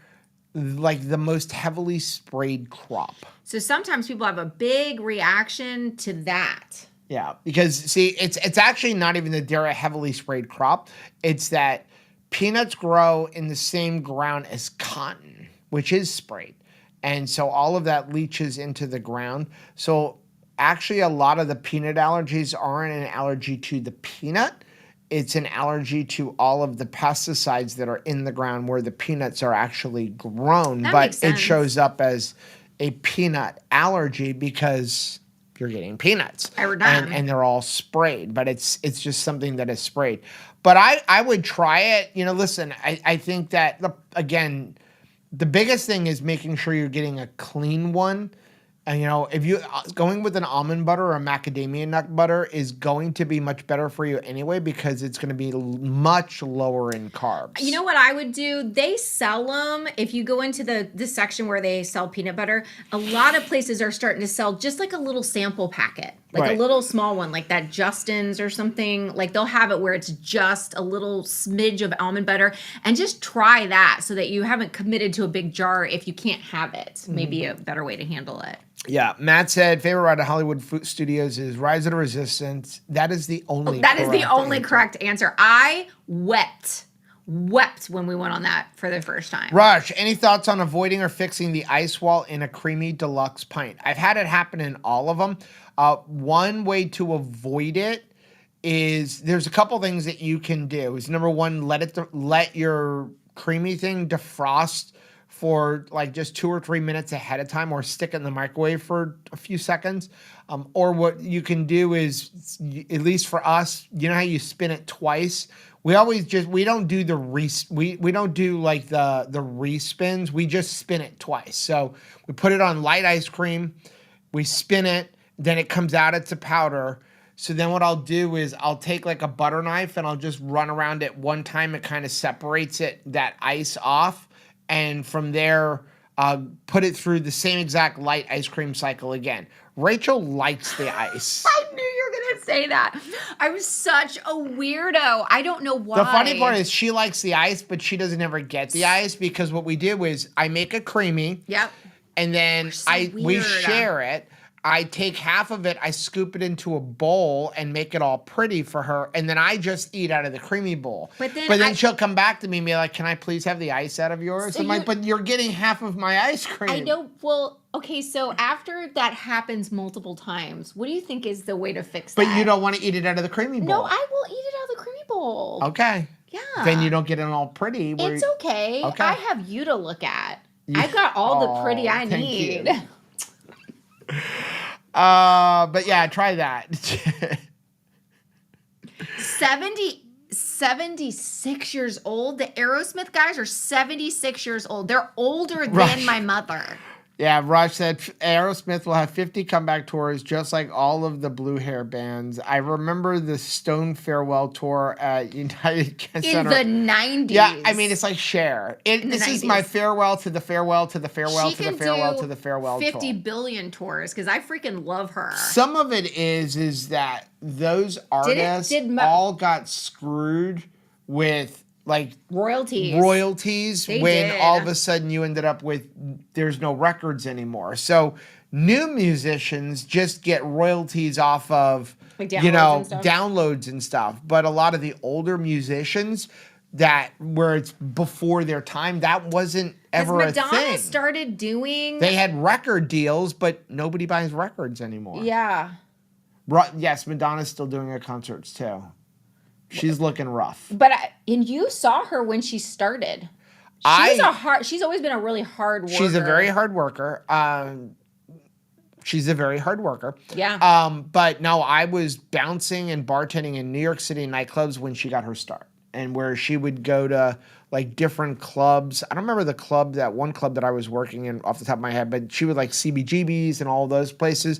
like the most heavily sprayed crop. So sometimes people have a big reaction to that. Yeah, because see, it's actually not even that they're a heavily sprayed crop. It's that peanuts grow in the same ground as cotton, which is sprayed. And so all of that leaches into the ground. So actually a lot of the peanut allergies aren't an allergy to the peanut. It's an allergy to all of the pesticides that are in the ground where the peanuts are actually grown. But it shows up as a peanut allergy because you're getting peanuts. And they're all sprayed. But it's just something that is sprayed. But I would try it. Listen, I think that, again, the biggest thing is making sure you're getting a clean one. And, if you going with an almond butter or a macadamia nut butter is going to be much better for you anyway because it's going to be much lower in carbs. You know what I would do? They sell them. If you go into this section where they sell peanut butter, a lot of places are starting to sell just like a little sample packet, like a little small one, like that Justin's or something. Like they'll have it where it's just a little smidge of almond butter, and just try that so that you haven't committed to a big jar if you can't have it. Maybe a better way to handle it. Yeah, Matt said favorite ride at Hollywood Studios is Rise of the Resistance. That is the only. Correct answer. I wept when we went on that for the first time. Rush, any thoughts on avoiding or fixing the ice wall in a creamy deluxe pint? I've had it happen in all of them. One way to avoid it is there's a couple things that you can do. Is number one, let your creamy thing defrost for like just 2 or 3 minutes ahead of time, or stick it in the microwave for a few seconds. Or what you can do is, at least for us, you know how you spin it twice? We don't do the we don't do like the respins. We just spin it twice. So we put it on light ice cream, we spin it, then it comes out, it's a powder. So then what I'll do is I'll take like a butter knife and I'll just run around it one time. It kind of separates that ice off. And from there, put it through the same exact light ice cream cycle again. Rachel likes the ice. I knew you were going to say that. I'm such a weirdo. I don't know why. The funny part is she likes the ice, but she doesn't ever get the ice because what we do is I make a creamy. Yep. And then we share it. I take half of it, I scoop it into a bowl and make it all pretty for her, and then I just eat out of the creamy bowl. But then she'll come back to me and be like, "Can I please have the ice out of yours?" I'm like, "But you're getting half of my ice cream." I know. Well, okay, so after that happens multiple times, what do you think is the way to fix that? But you don't want to eat it out of the creamy bowl. No, I will eat it out of the creamy bowl. Okay. Yeah. Then you don't get it all pretty. It's okay. I have you to look at. I got all the pretty I need. But yeah, try that. 76 years old. The Aerosmith guys are 76 years old. They're older than my mother. Yeah, Rush said Aerosmith will have 50 comeback tours, just like all of the blue hair bands. I remember the Stone farewell tour at United Center. In the 90s. Yeah, I mean, it's like Cher. This is my farewell to the farewell to the farewell to the farewell to the farewell 50 billion tours, because I freaking love her. Some of it is that those artists all got screwed with like royalties when all of a sudden you ended up with there's no records anymore. So new musicians just get royalties off of like downloads and stuff. But a lot of the older musicians that where it's before their time, that wasn't ever a thing. Madonna started doing. They had record deals, but nobody buys records anymore. Yeah. Yes, Madonna's still doing her concerts too. She's looking rough. And you saw her when she started. She's always been a really hard worker. She's a very hard worker. Yeah. But no, I was bouncing and bartending in New York City nightclubs when she got her start. And where she would go to like different clubs. I don't remember that one club that I was working in off the top of my head, but she would like CBGB's and all those places.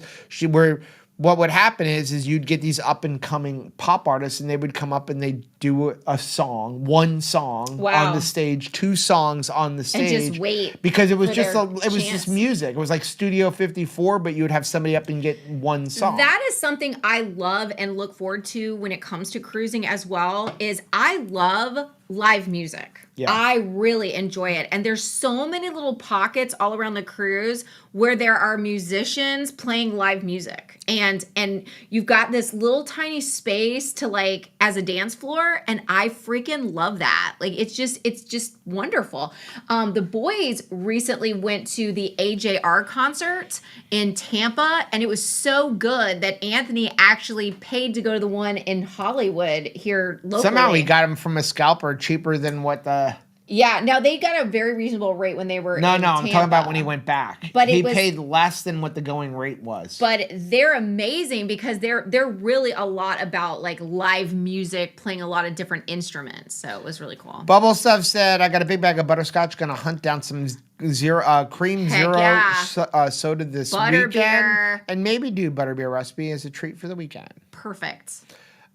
What would happen is you'd get these up and coming pop artists, and they would come up and they'd do one song on the stage, 2 songs on the stage, and just wait because it was just music. It was like Studio 54, but you would have somebody up and get one song. That is something I love and look forward to when it comes to cruising as well. Is I love live music. Yeah. I really enjoy it. And there's so many little pockets all around the cruise where there are musicians playing live music. And you've got this little tiny space to like as a dance floor, and I freaking love that. Like it's just wonderful. The boys recently went to the AJR concert in Tampa, and it was so good that Anthony actually paid to go to the one in Hollywood here locally. Somehow he got him from a scalper cheaper than what the... Yeah, now they got a very reasonable rate when they were in Tampa. I'm talking about when he went back. But he paid less than what the going rate was. But they're amazing because they're really a lot about like live music, playing a lot of different instruments. So it was really cool. Bubble Stuff said, I got a big bag of butterscotch, gonna hunt down some cream soda this weekend. And maybe do butterbeer recipe as a treat for the weekend. Perfect.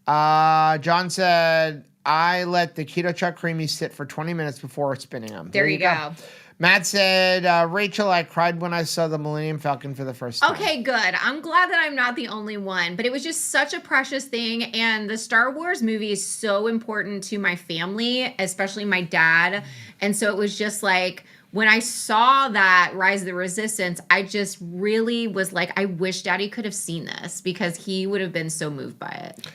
John said, I let the Keto Chuck Creamies sit for 20 minutes before spinning them. There you go. Matt said, Rachel, I cried when I saw the Millennium Falcon for the first time. Okay, good. I'm glad that I'm not the only one, but it was just such a precious thing. And the Star Wars movie is so important to my family, especially my dad. And so it was just like, when I saw that Rise of the Resistance, I just really was like, I wish Daddy could have seen this because he would have been so moved by it.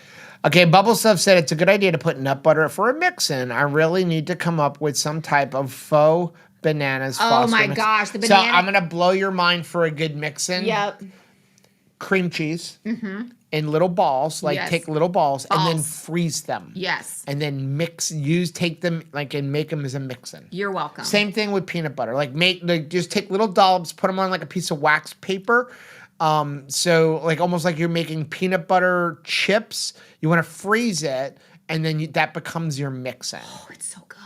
Okay, Bubble Stuff said it's a good idea to put nut butter for a mix-in. I really need to come up with some type of faux bananas Foster my mix. Gosh, the banana. So I'm going to blow your mind for a good mix-in. Yep. Cream cheese in little balls, take little balls and then freeze them. Yes. And then take them and make them as a mix-in. You're welcome. Same thing with peanut butter. Just take little dollops, put them on like a piece of wax paper. So almost like you're making peanut butter chips. You want to freeze it, and then that becomes your mix-in. Oh, it's so good.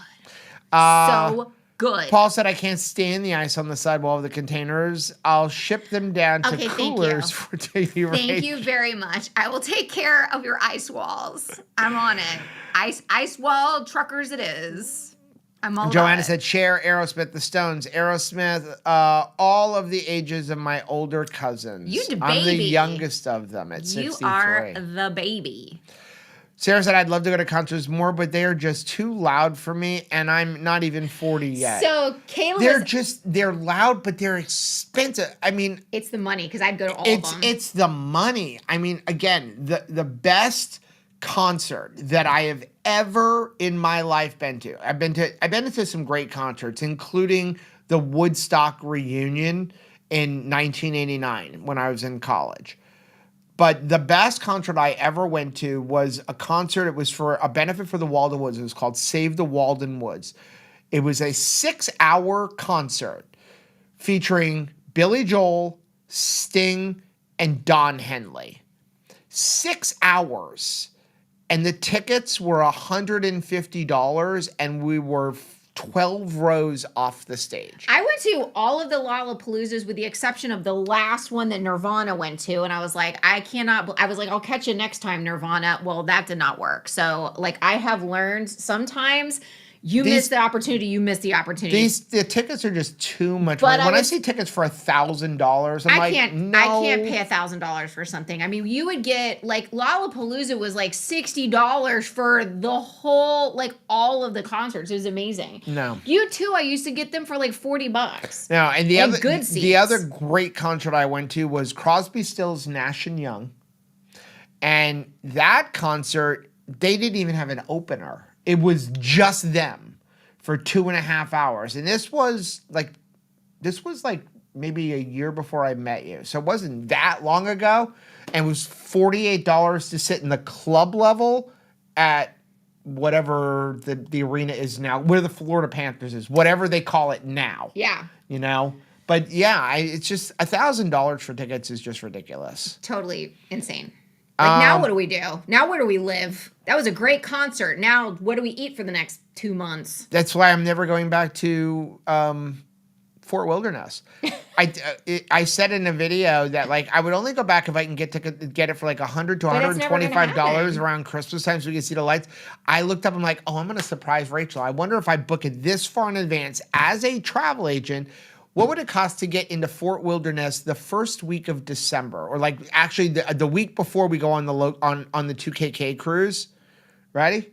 So good. Paul said, I can't stand the ice on the sidewall of the containers. I'll ship them down to coolers for Davey Ray. Thank you very much. I will take care of your ice walls. I'm on it. Ice wall truckers it is. I'm all Joanna said, Cher, Aerosmith, the Stones, Aerosmith, all of the ages of my older cousins. You the baby. I'm the youngest of them at 63. You are the baby. Sarah said, I'd love to go to concerts more, but they are just too loud for me, and I'm not even 40 yet. So Kayla they're loud, but they're expensive. I mean, it's the money, because I'd go to all of them. It's the money. I mean, again, the best concert that I have ever in my life been to. I've been to some great concerts, including the Woodstock reunion in 1989 when I was in college. But the best concert I ever went to was a concert. It was for a benefit for the Walden Woods. It was called Save the Walden Woods. It was a 6-hour concert featuring Billy Joel, Sting, and Don Henley. 6 hours. And the tickets were $150, and we were 12 rows off the stage. I went to all of the Lollapaloozas with the exception of the last one that Nirvana went to. And I was like, I'll catch you next time, Nirvana. Well, that did not work. So like, I have learned sometimes you miss the opportunity. The tickets are just too much money. When I see tickets for $1,000, I can't pay $1,000 for something. I mean, you would get like Lollapalooza was like $60 for the whole, like all of the concerts. It was amazing. No, U2, I used to get them for like $40. No, and good seats. The other great concert I went to was Crosby, Stills, Nash and Young, and that concert they didn't even have an opener. It was just them for 2.5 hours. And this was like maybe a year before I met you. So it wasn't that long ago. And it was $48 to sit in the club level at whatever the arena is now, where the Florida Panthers is, whatever they call it now. Yeah. You know? But yeah, it's just $1,000 for tickets is just ridiculous. Totally insane. Like, now what do we do? Now where do we live? That was a great concert. Now what do we eat for the next 2 months? That's why I'm never going back to Fort Wilderness. I said in a video that like I would only go back if I can get it for like $100 to $125 around Christmas time so we can see the lights. I looked up, I'm like, oh, I'm going to surprise Rachel. I wonder if I book it this far in advance as a travel agent, what would it cost to get into Fort Wilderness the first week of December, or like actually the week before we go on the 2KK cruise? Ready?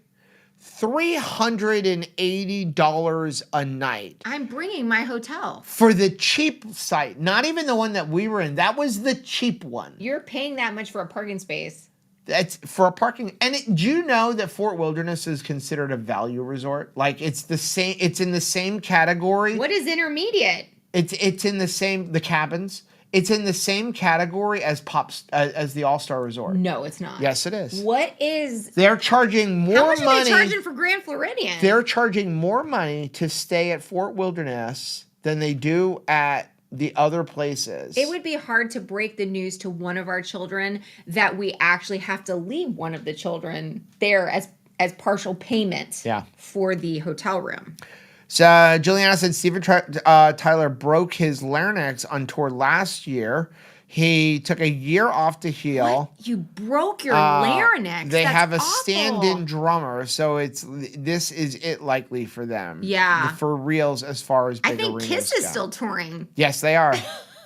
$380 a night. I'm bringing my hotel for the cheap site, not even the one that we were in. That was the cheap one. You're paying that much for a parking space. That's for a parking. And do you know that Fort Wilderness is considered a value resort? Like it's the same. It's in the same category. What is intermediate? It's in the cabins. It's in the same category as the All-Star Resort. No, it's not. Yes, it is. What is? They're charging more money. How much are they charging for Grand Floridian? They're charging more money to stay at Fort Wilderness than they do at the other places. It would be hard to break the news to one of our children that we actually have to leave one of the children there as partial payment for the hotel room. So Juliana said Steven Tyler broke his larynx on tour last year. He took a year off to heal. What? You broke your larynx? They That's have a awful. Stand-in drummer, so this is it likely for them. Yeah, for reals as far as big arenas I think Kiss is go. still touring. Yes, they are.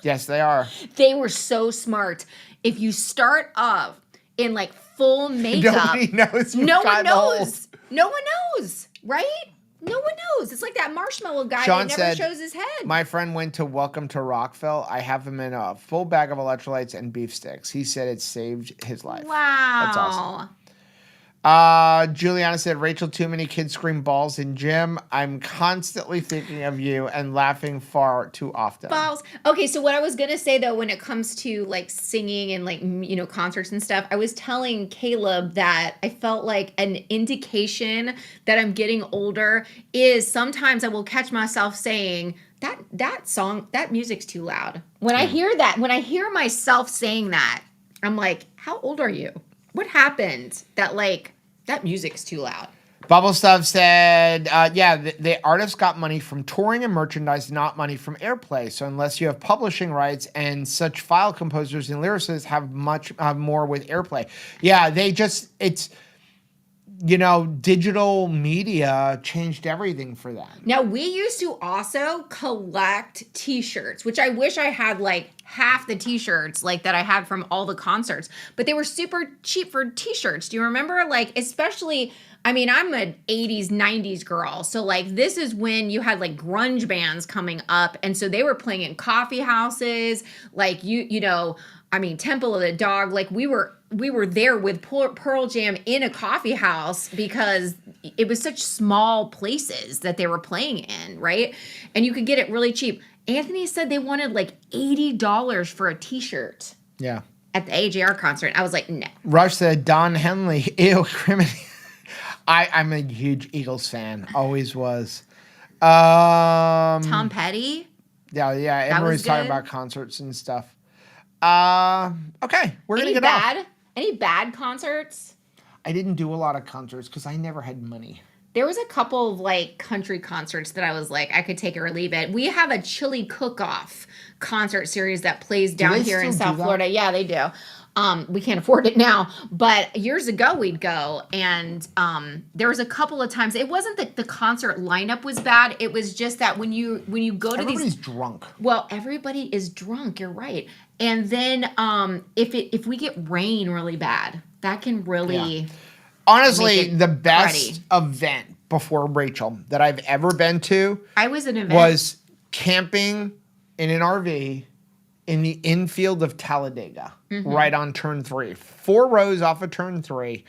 Yes, they are. They were so smart. If you start off in like full makeup, nobody knows. No one knows. No one knows, right? No one knows. It's like that marshmallow guy Sean that never said, shows his head. My friend went to Welcome to Rockville. I have him in a full bag of electrolytes and beef sticks. He said it saved his life. Wow. That's awesome. Juliana said, Rachel, too many kids scream balls in gym. I'm constantly thinking of you and laughing far too often. Balls. Okay, so what I was going to say, though, when it comes to, like, singing and, like, you know, concerts and stuff, I was telling Caleb that I felt like an indication that I'm getting older is sometimes I will catch myself saying, that song, that music's too loud. When I hear that, when I hear myself saying that, I'm like, how old are you? What happened that, like, that music's too loud? Bubble Stuff said, the artists got money from touring and merchandise, not money from airplay. So unless you have publishing rights and such, file composers and lyricists have more with airplay. Yeah, digital media changed everything for them. Now, we used to also collect t-shirts, which I wish I had like half the t-shirts like that I had from all the concerts, but they were super cheap for t-shirts. Do you remember? Like, especially, I mean, I'm an 80s, 90s girl. So like, this is when you had like grunge bands coming up. And so they were playing in coffee houses, like Temple of the Dog, like we were there with Pearl Jam in a coffee house because it was such small places that they were playing in, right? And you could get it really cheap. Anthony said they wanted like $80 for a t-shirt. Yeah. At the AJR concert. I was like, no. Rush said, Don Henley, ew, criminal. I'm a huge Eagles fan. Always was. Tom Petty? Yeah. Everybody's talking about concerts and stuff. Okay, we're going to get off. Any bad concerts? I didn't do a lot of concerts because I never had money. There was a couple of like country concerts that I was like, I could take it or leave it. We have a chili cook-off concert series that plays down here in South Florida. Yeah, they do. We can't afford it now, but years ago we'd go, and there was a couple of times. It wasn't that the concert lineup was bad. It was just that when you go to everybody's drunk. Well, everybody is drunk. You're right. And then if we get rain really bad, that can really honestly the best event before Rachel that I've ever been to. Was camping in an RV in the infield of Talladega, right on turn 3. 4 rows off of turn 3.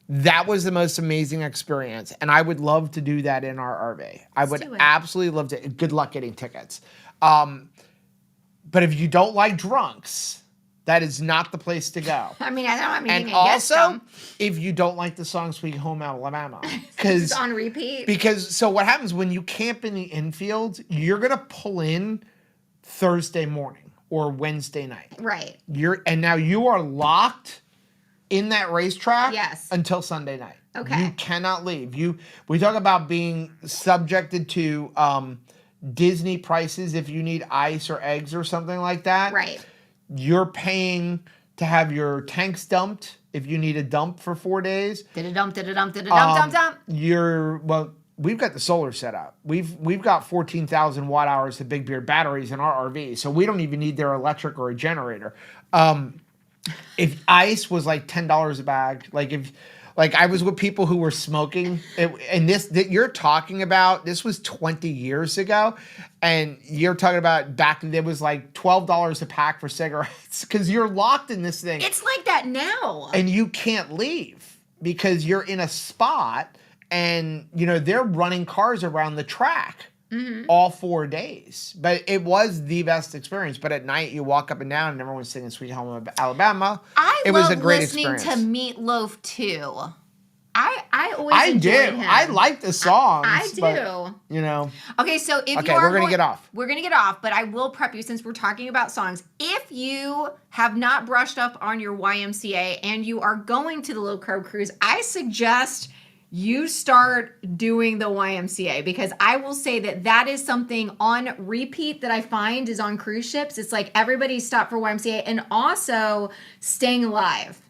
That was the most amazing experience. And I would love to do that in our RV. I would absolutely love to. Good luck getting tickets. But if you don't like drunks, that is not the place to go. I mean, I don't have anything against them. And also, if you don't like the song Sweet Home Alabama. It's on repeat. So what happens when you camp in the infield, you're going to pull in Thursday morning or Wednesday night. Right. And now you are locked in that racetrack until Sunday night. Okay. You cannot leave. We talk about being subjected to Disney prices if you need ice or eggs or something like that. Right. You're paying to have your tanks dumped if you need a dump for 4 days. Dump. We've got the solar set up. We've got 14,000 watt hours of Big Beard batteries in our RV, so we don't even need their electric or a generator. If ice was like $10 a bag, like I was with people who were smoking, and this that you're talking about, this was 20 years ago, and you're talking about back there was like $12 a pack for cigarettes because you're locked in this thing. It's like that now, and you can't leave because you're in a spot. And, they're running cars around the track all 4 days. But it was the best experience. But at night, you walk up and down, and everyone's singing Sweet Home Alabama. It was a great experience. I love listening to Meatloaf, too. I always enjoyed him. I like the songs. I do. But, Okay, so if we're going to get off. We're going to get off, but I will prep you since we're talking about songs. If you have not brushed up on your YMCA and you are going to the Low Carb Cruise, I suggest you start doing the YMCA, because I will say that is something on repeat that I find is on cruise ships. It's like everybody stopped for YMCA, and also Staying Alive.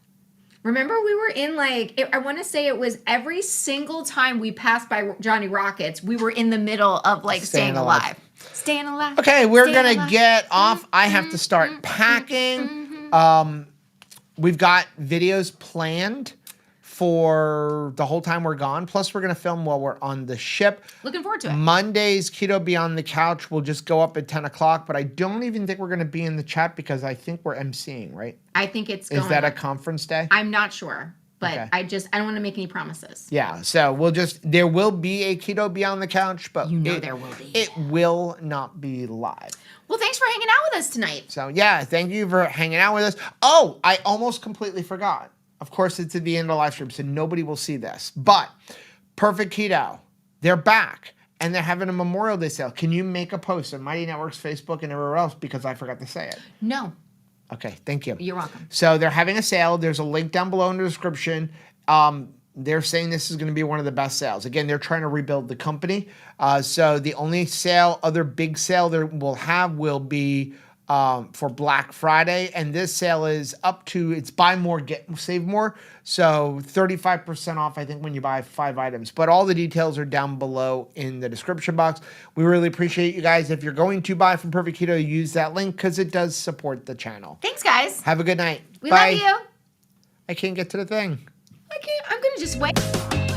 Remember we were in I want to say it was every single time we passed by Johnny Rockets, we were in the middle of Staying Alive. Staying Alive. Okay, we're going to get off. I have to start packing. We've got videos planned for the whole time we're gone. Plus, we're going to film while we're on the ship. Looking forward to it. Monday's Keto Beyond the Couch will just go up at 10 o'clock, but I don't even think we're going to be in the chat because I think we're emceeing, right? I think it's Is that a conference day? I'm not sure, but okay. I don't want to make any promises. Yeah, so there will be a Keto Beyond the Couch, but there will be. It will not be live. Well, thanks for hanging out with us tonight. So, yeah, thank you for hanging out with us. Oh, I almost completely forgot. Of course, it's at the end of the live stream, so nobody will see this. But Perfect Keto, they're back, and they're having a Memorial Day sale. Can you make a post on Mighty Network's Facebook and everywhere else because I forgot to say it? No. Okay, thank you. You're welcome. So they're having a sale. There's a link down below in the description. They're saying this is going to be one of the best sales. Again, they're trying to rebuild the company. So the only other big sale they will have will be for Black Friday, and this sale is up to, it's buy more, save more. So 35% off, I think, when you buy 5 items. But all the details are down below in the description box. We really appreciate you guys. If you're going to buy from Perfect Keto, use that link because it does support the channel. Thanks, guys. Have a good night. We Bye. love you. I can't get to the thing. I can't. I'm going to just wait.